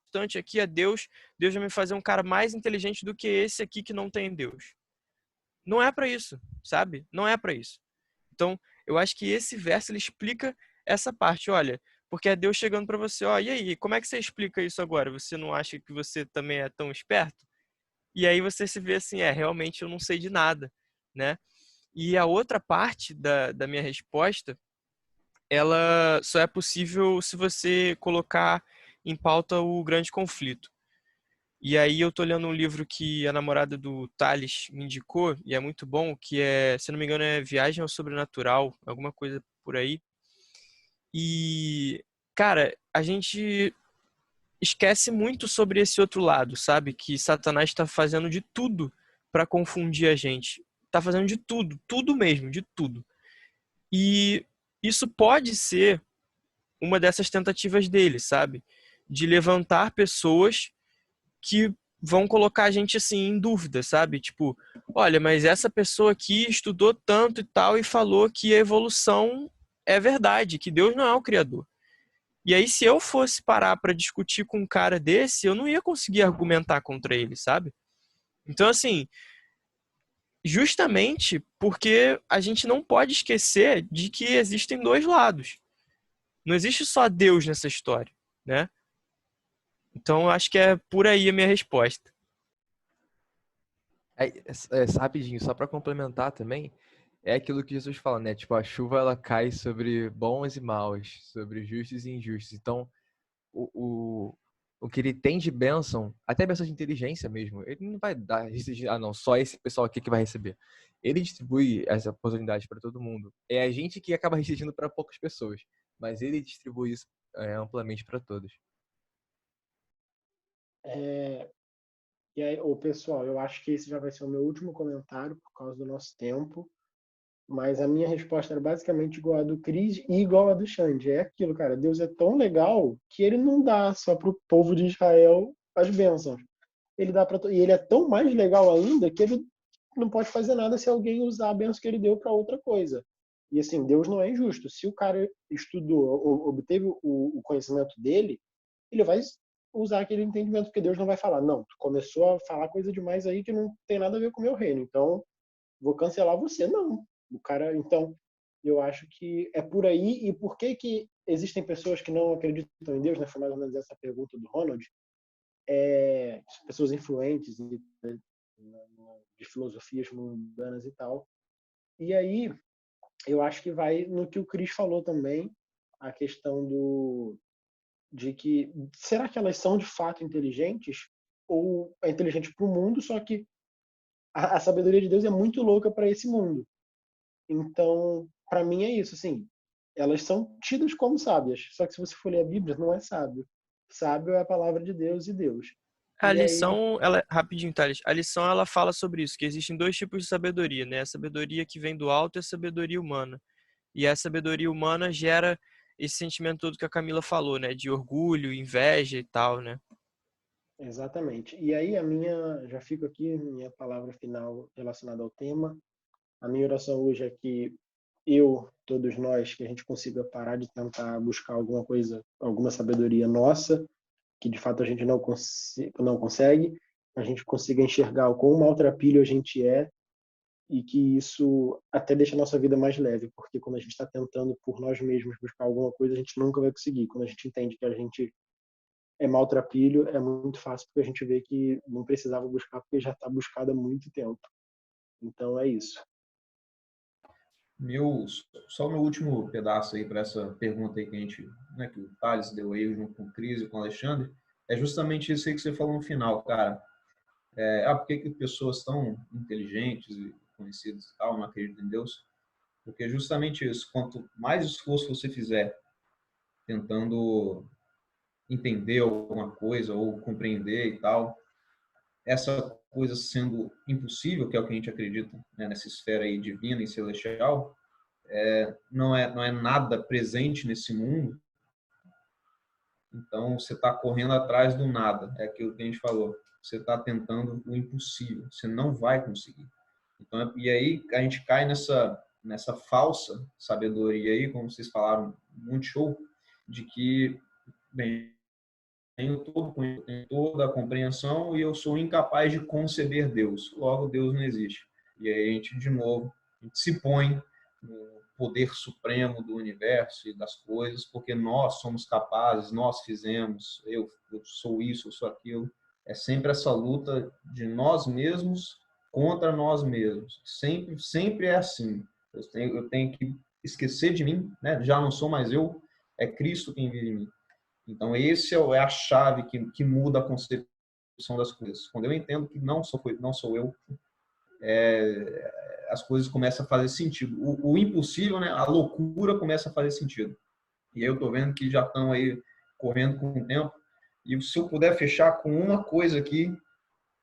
importante aqui é Deus, Deus vai me fazer um cara mais inteligente do que esse aqui que não tem Deus. Não é para isso, sabe? Não é para isso. Então, eu acho que esse verso ele explica essa parte, olha, porque é Deus chegando para você, ó, e aí, como é que você explica isso agora? Você não acha que você também é tão esperto? E aí você se vê assim, realmente eu não sei de nada, né? E a outra parte da minha resposta, ela só é possível se você colocar em pauta o grande conflito. E aí eu tô lendo um livro que a namorada do Thales me indicou, e é muito bom, que é, se não me engano, é Viagem ao Sobrenatural, alguma coisa por aí. E, cara, a gente esquece muito sobre esse outro lado, sabe? Que Satanás está fazendo de tudo para confundir a gente. Tá fazendo de tudo, tudo mesmo, de tudo. E isso pode ser uma dessas tentativas dele, sabe? De levantar pessoas que vão colocar a gente assim em dúvida, sabe? Tipo, olha, mas essa pessoa aqui estudou tanto e tal e falou que a evolução é verdade, que Deus não é o criador. E aí, se eu fosse parar para discutir com um cara desse, eu não ia conseguir argumentar contra ele, sabe? Então, assim, justamente porque a gente não pode esquecer de que existem dois lados. Não existe só Deus nessa história, né? Então, eu acho que é por aí a minha resposta. Rapidinho, só para complementar também, é aquilo que Jesus fala, né? Tipo, a chuva ela cai sobre bons e maus, sobre justos e injustos. Então, o que ele tem de bênção, até bênção de inteligência mesmo, ele não vai dar, não, só esse pessoal aqui que vai receber. Ele distribui essa oportunidade para todo mundo. É a gente que acaba restringindo para poucas pessoas, mas ele distribui isso amplamente para todos. E aí, pessoal, eu acho que esse já vai ser o meu último comentário por causa do nosso tempo. Mas a minha resposta era basicamente igual a do Cris e igual a do Xande. É aquilo, cara. Deus é tão legal que ele não dá só para o povo de Israel as bênçãos. Ele dá para e ele é tão mais legal ainda que ele não pode fazer nada se alguém usar a bênção que ele deu para outra coisa. E assim, Deus não é injusto. Se o cara estudou, obteve o conhecimento dele, ele vai usar aquele entendimento, porque Deus não vai falar, não, tu começou a falar coisa demais aí que não tem nada a ver com o meu reino, então vou cancelar você. Não. O cara, então, eu acho que é por aí. E por que que existem pessoas que não acreditam em Deus, né? Foi mais ou menos essa pergunta do Ronald. Pessoas influentes de filosofias mundanas e tal. E aí, eu acho que vai no que o Cris falou também, a questão de que será que elas são de fato inteligentes ou é inteligente para o mundo, só que a sabedoria de Deus é muito louca para esse mundo. Então, para mim é isso, assim, elas são tidas como sábias, só que se você for ler a Bíblia, não é sábio. Sábio é a palavra de Deus e Deus. A E aí, lição, ela, rapidinho, Thales, a lição ela fala sobre isso, que existem dois tipos de sabedoria, né? A sabedoria que vem do alto e a sabedoria humana. E a sabedoria humana gera esse sentimento todo que a Camila falou, né? De orgulho, inveja e tal, né? exatamente. E aí já fico aqui, minha palavra final relacionada ao tema. A minha oração hoje é que todos nós, que a gente consiga parar de tentar buscar alguma coisa, alguma sabedoria nossa, que de fato a gente não consegue, a gente consiga enxergar o quão maltrapilho a gente é e que isso até deixa a nossa vida mais leve, porque quando a gente está tentando por nós mesmos buscar alguma coisa, a gente nunca vai conseguir. Quando a gente entende que a gente é maltrapilho, é muito fácil, porque a gente vê que não precisava buscar, porque já está buscado há muito tempo. Então é isso. Só o meu último pedaço aí para essa pergunta aí que a gente, né, que o Thales deu aí junto com o Cris e com o Alexandre, é justamente isso aí que você falou no final, cara. Por que pessoas tão inteligentes e conhecidas e tal não acreditam em Deus? Porque justamente isso, quanto mais esforço você fizer tentando entender alguma coisa ou compreender e tal, essa coisa sendo impossível, que é o que a gente acredita, né, nessa esfera aí divina e celestial, não é nada presente nesse mundo. Então você está correndo atrás do nada, é aquilo que a gente falou. Você está tentando o impossível, você não vai conseguir. Então, e aí a gente cai nessa falsa sabedoria aí, como vocês falaram, muito show, de que, bem, tenho toda a compreensão e eu sou incapaz de conceber Deus. Logo, Deus não existe. E aí a gente, de novo, a gente se põe no poder supremo do universo e das coisas, porque nós somos capazes, nós fizemos, eu sou isso, eu sou aquilo. É sempre essa luta de nós mesmos contra nós mesmos. Sempre é assim. Eu tenho que esquecer de mim, né? Já não sou mais eu, é Cristo quem vive em mim. Então, esse é a chave que muda a concepção das coisas. Quando eu entendo que não sou eu, as coisas começam a fazer sentido. O impossível, né, a loucura começa a fazer sentido. E aí eu estou vendo que já estão aí correndo com o tempo. E se eu puder fechar com uma coisa aqui,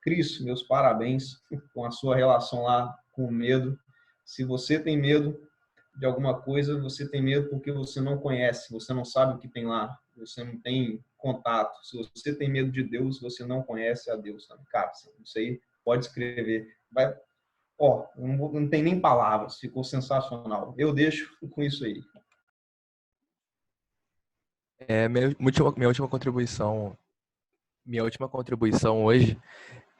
Cris, meus parabéns com a sua relação lá com o medo. Se você tem medo de alguma coisa, você tem medo porque você não conhece, você não sabe o que tem lá, você não tem contato. Se você tem medo de Deus, você não conhece a Deus. Sabe? Cara, isso aí pode escrever. Não tem nem palavras, ficou sensacional. Eu deixo com isso aí. Minha última contribuição hoje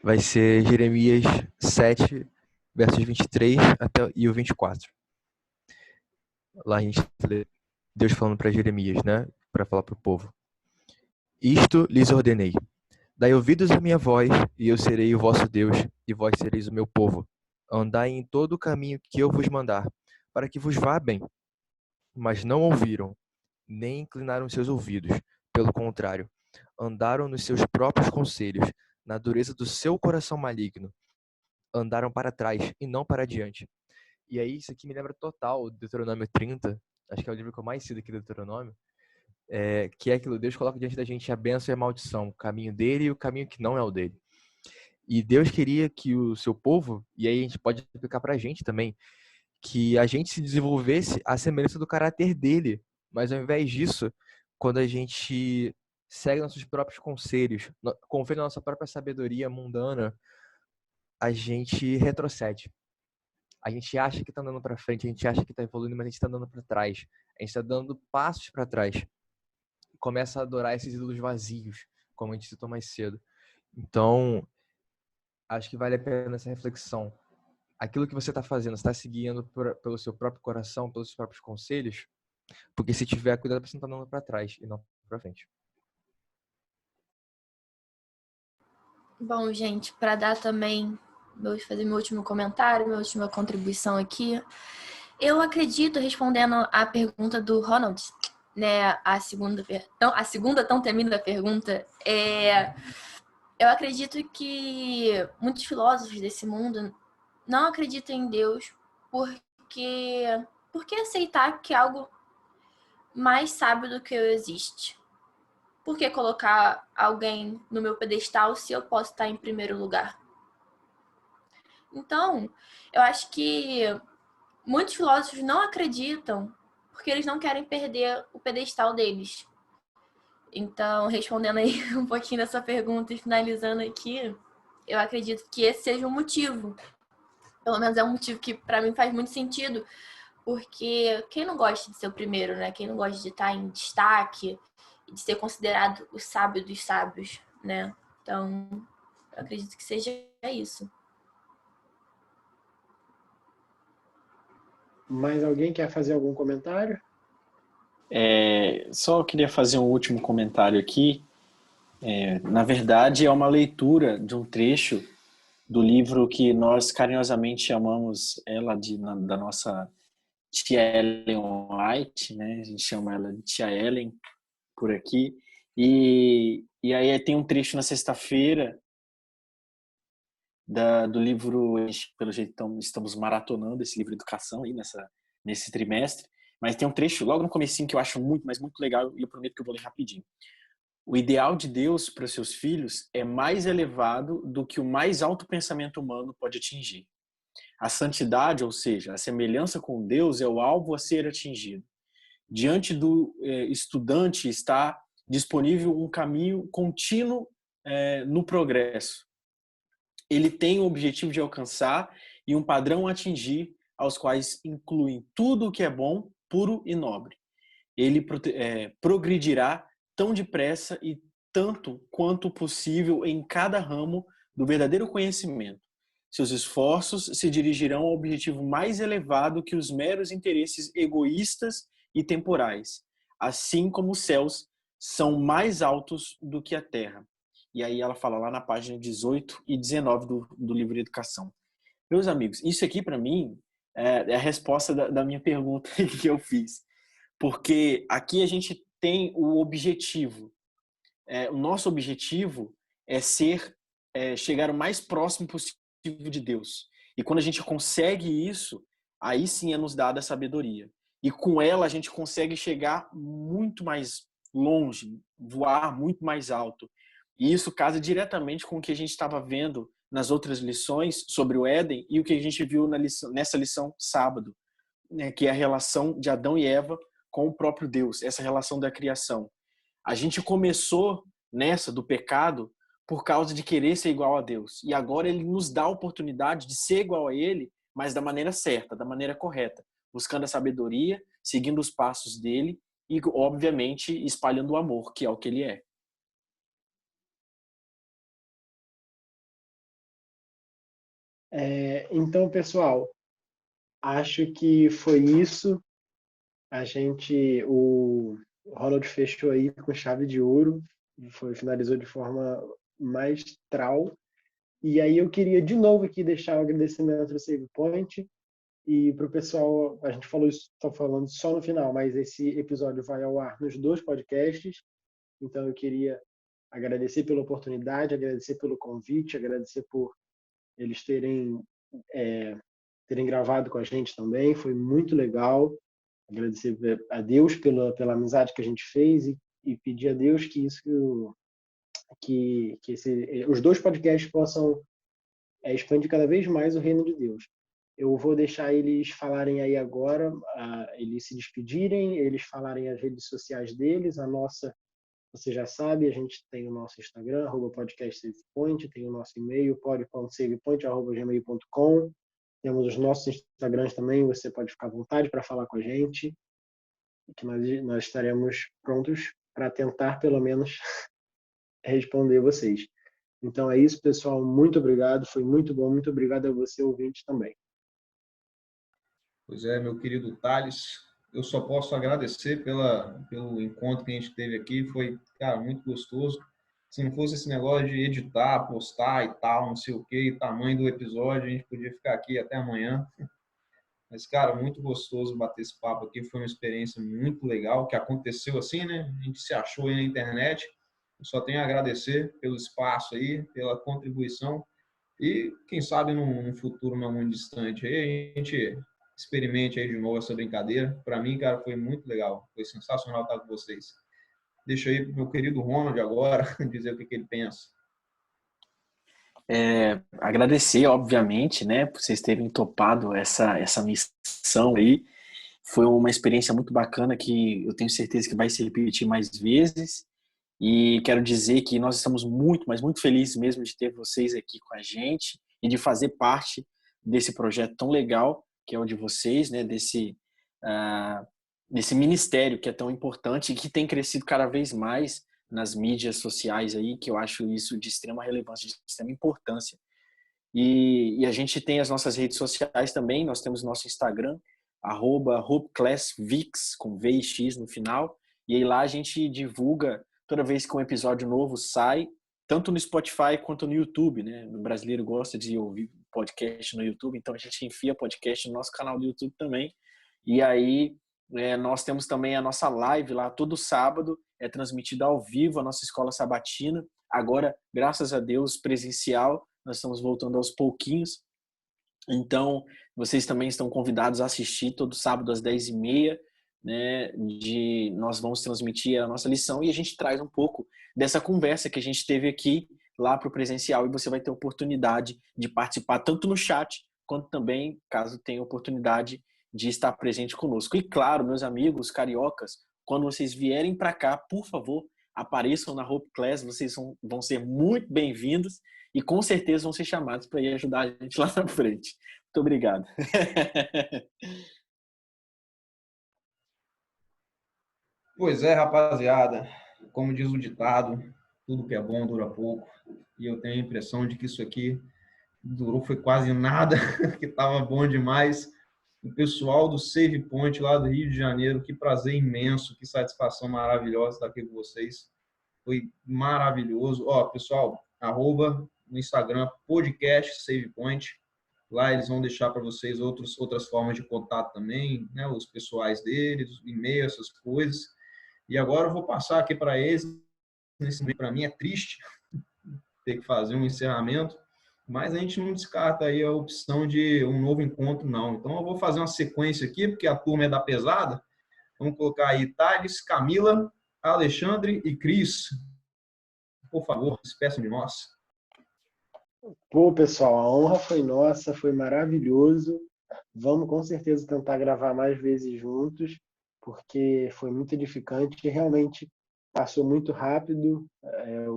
vai ser Jeremias 7, versos 23 e o 24. Lá a gente lê Deus falando para Jeremias, né? Para falar para o povo. Isto lhes ordenei. Dai ouvidos à minha voz, e eu serei o vosso Deus, e vós sereis o meu povo. Andai em todo o caminho que eu vos mandar, para que vos vá bem. Mas não ouviram, nem inclinaram seus ouvidos. Pelo contrário, andaram nos seus próprios conselhos, na dureza do seu coração maligno. Andaram para trás e não para diante. E aí, isso aqui me lembra total o Deuteronômio 30, acho que é o livro que eu mais cito aqui do Deuteronômio, que é aquilo, Deus coloca diante da gente a bênção e a maldição, o caminho dele e o caminho que não é o dele. E Deus queria que o seu povo, e aí a gente pode aplicar pra gente também, que a gente se desenvolvesse à semelhança do caráter dele. Mas ao invés disso, quando a gente segue nossos próprios conselhos, confia na nossa própria sabedoria mundana, a gente retrocede. A gente acha que está andando para frente, a gente acha que está evoluindo, mas a gente está andando para trás. A gente está dando passos para trás. Começa a adorar esses ídolos vazios, como a gente citou mais cedo. Então, acho que vale a pena essa reflexão. Aquilo que você está fazendo, você está seguindo pelo seu próprio coração, pelos seus próprios conselhos? Porque se tiver cuidado, você não está andando para trás e não para frente. Bom, gente, para dar também, vou fazer meu último comentário, minha última contribuição aqui. Eu acredito, respondendo à pergunta do Ronald, né, a segunda tão temida pergunta, eu acredito que muitos filósofos desse mundo não acreditam em Deus porque aceitar que algo mais sábio do que eu existe. Por que colocar alguém no meu pedestal se eu posso estar em primeiro lugar? Então, eu acho que muitos filósofos não acreditam porque eles não querem perder o pedestal deles. Então, respondendo aí um pouquinho dessa pergunta e finalizando aqui, eu acredito que esse seja um motivo. Pelo menos é um motivo que para mim faz muito sentido, porque quem não gosta de ser o primeiro, né? Quem não gosta de estar em destaque e de ser considerado o sábio dos sábios, né? Então, eu acredito que seja isso. Mais alguém quer fazer algum comentário? Só queria fazer um último comentário aqui. Na verdade, é uma leitura de um trecho do livro que nós carinhosamente chamamos da nossa tia Ellen White, né? A gente chama ela de tia Ellen por aqui. E aí tem um trecho na sexta-feira do livro, pelo jeito estamos maratonando esse livro Educação aí nesse trimestre, mas tem um trecho logo no comecinho que eu acho muito, mas muito legal e eu prometo que eu vou ler rapidinho. O ideal de Deus para seus filhos é mais elevado do que o mais alto pensamento humano pode atingir. A santidade, ou seja, a semelhança com Deus é o alvo a ser atingido. Diante do estudante está disponível um caminho contínuo no progresso. Ele tem o objetivo de alcançar e um padrão a atingir, aos quais incluem tudo o que é bom, puro e nobre. Ele progredirá tão depressa e tanto quanto possível em cada ramo do verdadeiro conhecimento. Seus esforços se dirigirão ao objetivo mais elevado que os meros interesses egoístas e temporais, assim como os céus são mais altos do que a terra. E aí ela fala lá na página 18 e 19 do livro de Educação. Meus amigos, isso aqui para mim é a resposta da minha pergunta que eu fiz. Porque aqui a gente tem o objetivo. O nosso objetivo é chegar o mais próximo possível de Deus. E quando a gente consegue isso, aí sim é nos dada a sabedoria. E com ela a gente consegue chegar muito mais longe, voar muito mais alto. E isso casa diretamente com o que a gente estava vendo nas outras lições sobre o Éden e o que a gente viu nessa lição sábado, né, que é a relação de Adão e Eva com o próprio Deus, essa relação da criação. A gente começou nessa do pecado por causa de querer ser igual a Deus. E agora ele nos dá a oportunidade de ser igual a ele, mas da maneira certa, da maneira correta, buscando a sabedoria, seguindo os passos dele e, obviamente, espalhando o amor, que é o que ele é. Então, pessoal, acho que foi isso. O Ronald fechou aí com chave de ouro, finalizou de forma magistral. E aí eu queria de novo aqui deixar o agradecimento ao Save Point e para o pessoal, a gente está falando só no final, mas esse episódio vai ao ar nos 2 podcasts. Então eu queria agradecer pela oportunidade, agradecer pelo convite, agradecer por eles terem gravado com a gente também, foi muito legal. Agradecer a Deus pela amizade que a gente fez e pedir a Deus que os 2 podcasts possam expandir cada vez mais o reino de Deus. Eu vou deixar eles falarem aí agora, eles se despedirem, eles falarem as redes sociais deles. A nossa, você já sabe, a gente tem o nosso Instagram, @podcastsavepoint, tem o nosso e-mail, pod.savepoint@gmail.com. Temos os nossos Instagrams também, você pode ficar à vontade para falar com a gente, que nós estaremos prontos para tentar, pelo menos, responder vocês. Então é isso, pessoal. Muito obrigado, foi muito bom. Muito obrigado a você, ouvinte, também. Pois é, meu querido Thales, eu só posso agradecer pelo encontro que a gente teve aqui, foi, cara, muito gostoso. Se não fosse esse negócio de editar, postar e tal, não sei o que, tamanho do episódio, a gente podia ficar aqui até amanhã. Mas, cara, muito gostoso bater esse papo aqui, foi uma experiência muito legal, que aconteceu assim, né? A gente se achou aí na internet. Eu só tenho a agradecer pelo espaço aí, pela contribuição. E, quem sabe, num futuro não muito distante, aí a gente experimente aí de novo essa brincadeira. Para mim, cara, foi muito legal. Foi sensacional estar com vocês. Deixa aí pro meu querido Ronald agora dizer o que ele pensa. Agradecer, obviamente, né, por vocês terem topado essa missão aí. Foi uma experiência muito bacana que eu tenho certeza que vai se repetir mais vezes. E quero dizer que nós estamos muito, mas muito felizes mesmo de ter vocês aqui com a gente e de fazer parte desse projeto tão legal que é o de vocês, né, nesse ministério que é tão importante e que tem crescido cada vez mais nas mídias sociais aí, que eu acho isso de extrema relevância, de extrema importância. E a gente tem as nossas redes sociais também, nós temos nosso Instagram, @HopeClassVix, com V e X no final, e aí lá a gente divulga toda vez que um episódio novo sai, tanto no Spotify quanto no YouTube, né? O brasileiro gosta de ouvir podcast no YouTube, então a gente enfia podcast no nosso canal do YouTube também. E aí nós temos também a nossa live lá todo sábado, é transmitida ao vivo a nossa escola sabatina. Agora, graças a Deus, presencial, nós estamos voltando aos pouquinhos. Então, vocês também estão convidados a assistir todo sábado às 10h30, né? Nós vamos transmitir a nossa lição e a gente traz um pouco dessa conversa que a gente teve aqui lá para o presencial, e você vai ter oportunidade de participar tanto no chat, quanto também, caso tenha oportunidade, de estar presente conosco. E claro, meus amigos cariocas, quando vocês vierem para cá, por favor, apareçam na Hope Class, vocês vão ser muito bem-vindos e com certeza vão ser chamados para ir ajudar a gente lá na frente. Muito obrigado. Pois é, rapaziada, como diz o ditado, tudo que é bom dura pouco, e eu tenho a impressão de que isso aqui durou foi quase nada, que estava bom demais. O pessoal do Save Point lá do Rio de Janeiro, que prazer imenso, que satisfação maravilhosa estar aqui com vocês. Foi maravilhoso. Ó, pessoal, no Instagram, podcast Save Point. Lá eles vão deixar para vocês outras formas de contato também, né? Os pessoais deles, e-mail, essas coisas. E agora eu vou passar aqui para eles. Para mim é triste ter que fazer um encerramento, mas a gente não descarta aí a opção de um novo encontro, não. Então eu vou fazer uma sequência aqui, porque a turma é da pesada. Vamos colocar aí Thales, Camila, Alexandre e Cris. Por favor, despeçam de nós. Pô, pessoal, a honra foi nossa, foi maravilhoso. Vamos com certeza tentar gravar mais vezes juntos, porque foi muito edificante e realmente passou muito rápido.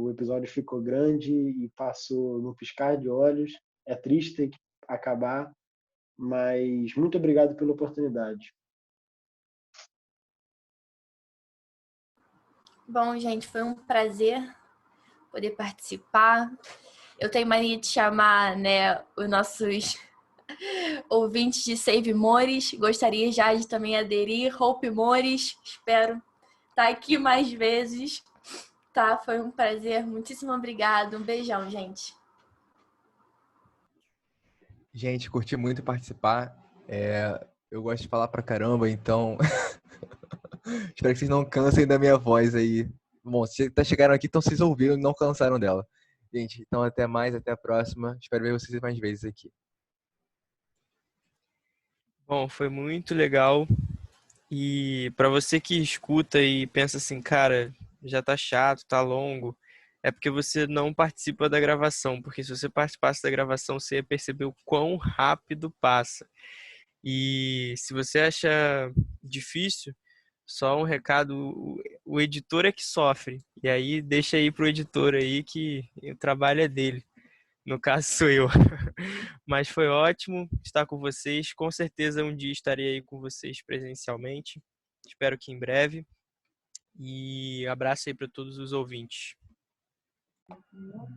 O episódio ficou grande e passou no piscar de olhos. É triste ter que acabar, mas muito obrigado pela oportunidade. Bom, gente, foi um prazer poder participar. Eu tenho mania de chamar, né, os nossos ouvintes de Save Mores. Gostaria já de também aderir. Hope Mores, espero estar aqui mais vezes. Tá, foi um prazer. Muitíssimo obrigado. Um beijão, gente. Gente, curti muito participar. Eu gosto de falar pra caramba, então espero que vocês não cansem da minha voz aí. Bom, se chegaram aqui, então vocês ouviram e não cansaram dela. Gente, então até mais, até a próxima. Espero ver vocês mais vezes aqui. Bom, foi muito legal. E para você que escuta e pensa assim, cara, já tá chato, tá longo, é porque você não participa da gravação, porque se você participasse da gravação, você ia perceber o quão rápido passa. E se você acha difícil, só um recado, o editor é que sofre. E aí deixa aí pro editor aí que o trabalho é dele. No caso sou eu. Mas foi ótimo estar com vocês. Com certeza um dia estarei aí com vocês presencialmente. Espero que em breve. E abraço aí para todos os ouvintes.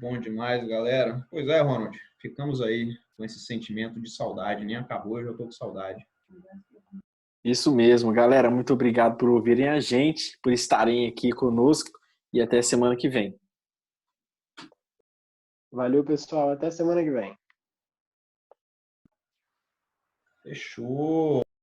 Bom demais, galera. Pois é, Ronald. Ficamos aí com esse sentimento de saudade. Nem acabou, eu já estou com saudade. Isso mesmo, galera. Muito obrigado por ouvirem a gente, por estarem aqui conosco e até semana que vem. Valeu, pessoal. Até semana que vem. Fechou.